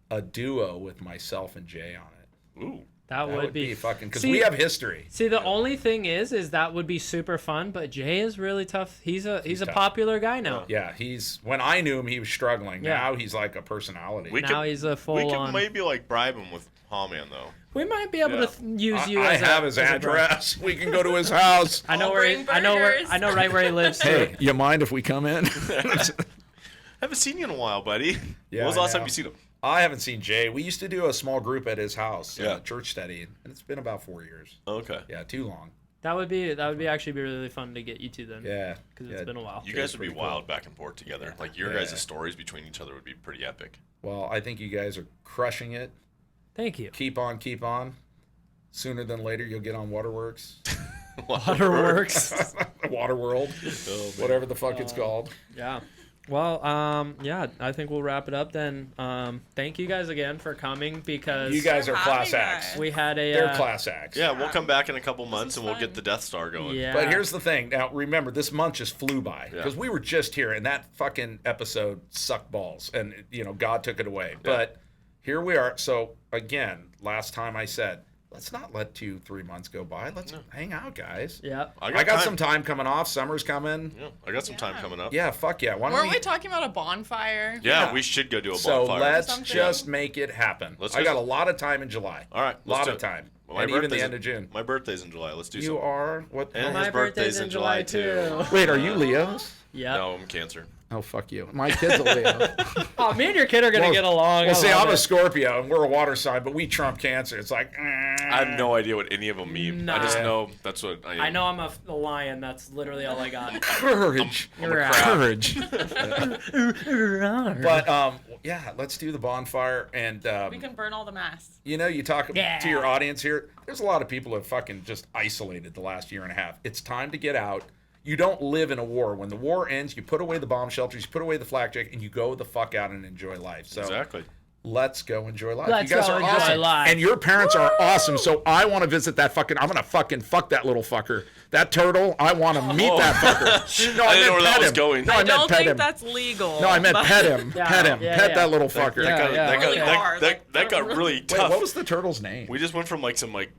A duo with myself and Jay on it. Ooh. That That would be fucking, because See- we have history. See, the only thing is that would be super fun, but Jay is really tough. He's a tough. popular guy now. Yeah, when I knew him, he was struggling. Yeah. Now he's like a personality. We Now he's a we full could on. maybe like bribe him with Haaman though. We might be able Yeah. to use you. I as have a, his as a bribe. address. We can go to his house. I know I'll where. bring I know where. burgers. I know right where he lives. Too. Hey, you mind if we come in? Haven't seen you in a while, buddy. Yeah, when was the I last time know. you seen him? I haven't seen Jay. We used to do a small group at his house, Yeah. church study, and it's been about 4 years. Okay. Yeah, too long. That would be actually be really fun to get you two then. Yeah, Because yeah. it's been a while. You Jay's guys would be pretty cool. wild back and forth together. Like your Yeah. guys' stories between each other would be pretty epic. Well, I think you guys are crushing it. Thank you. Keep on, keep on. Sooner than later, you'll get on Waterworks, Waterworks. Waterworld, whatever the fuck it's called. Yeah. Well, yeah, I think we'll wrap it up then. Thank you guys again for coming because You guys for are class having acts. us. we had a They're class acts. Yeah, we'll come back in a couple months was and we'll fun. get the Death Star going. Yeah. But here's the thing. Now, remember, this month just flew by Yeah. because we were just here, and that fucking episode sucked balls, and God took it away. But here we are. So again, last time I said, let's not let 2-3 months go by. Let's hang out, guys. Yeah. I got time. some time coming off. Summer's coming. Yeah, I got some time Yeah. coming up. Yeah, fuck yeah. Why don't Weren't we talking about a bonfire? Yeah, we should go do a So bonfire. let's Something. just make it happen. Let's I just- got a lot of time in July. All right, A let's lot do of it. time. Well, my and even the birthday's end of June. My birthday's in July. Let's do You something. are? What? And My his birthday's in July too. Wait, are you Leos? Yeah. No, I'm Cancer. Oh, fuck you. My kid's a Leo. Oh, me and your kid are gonna Well, get along. Well, I see, love I'm a it. Scorpio, and we're a water sign, but we trump Cancer. It's like, I have no idea what any of them mean. I just Nah. know that's what I am. I know I'm a lion. That's literally all I got. courage. I'm a Right. crab. Courage. But, yeah, let's do the bonfire. And, We can burn all the masks. you talk Yeah. to your audience here. There's a lot of people who have fucking just isolated the last year and a half. It's time to get out. You don't live in a war. When the war ends, you put away the bomb shelters, you put away the flak jacket, and you go the fuck out and enjoy life. So Exactly. let's go enjoy life. Let's you guys go are enjoy awesome. life. And your parents are awesome. So I want to visit that fucking, I'm going to fucking fuck that little fucker. That turtle, I want to meet that fucker. No, I didn't know where that pet was him. going. No, I meant don't pet think him. that's legal. No, I meant but- pet him. Yeah, Pet him. yeah, Pet yeah. that little fucker. That got really Wait, tough. what was the turtle's name? We just went from like some like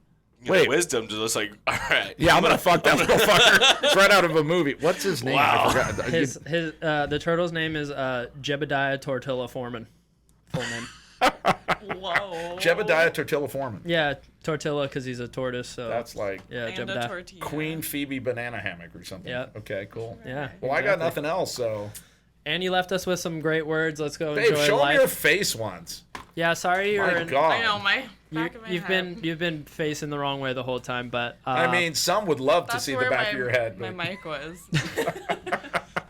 Wait. wisdom to just like, all right. Yeah, I'm gonna fuck that little fucker. It's right out of a movie. What's his name? Wow. I forgot. The turtle's name is Jebediah Tortilla Foreman. Full name. Whoa. Jebediah Tortilla Foreman. Yeah, tortilla because he's a tortoise. So That's like yeah, And a Jebediah. tortilla. Queen Phoebe Banana Hammock or something. Yeah. Okay, cool. Yeah. Well, I got exactly. nothing else, so. And you left us with some great words. Let's go Babe, enjoy show life. me your face once. Yeah, sorry you're My in. God. I know my back of my You've head. been facing the wrong way the whole time, but I mean, some would love to That's see the where back of your head. My but- mic was.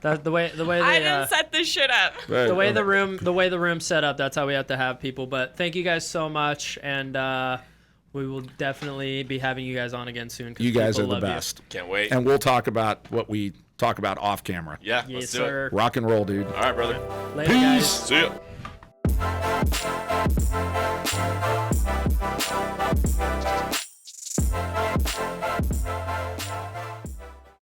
the way I they, didn't set this shit up. the way the room's set up, that's how we have to have people. But thank you guys so much, and we will definitely be having you guys on again soon. 'cause You guys are people the love you. best. Can't wait. And we'll talk about what we talk about off camera. Yeah, Yes, let's do sir. Rock and roll, dude. it. All right, brother. Later, guys. See ya.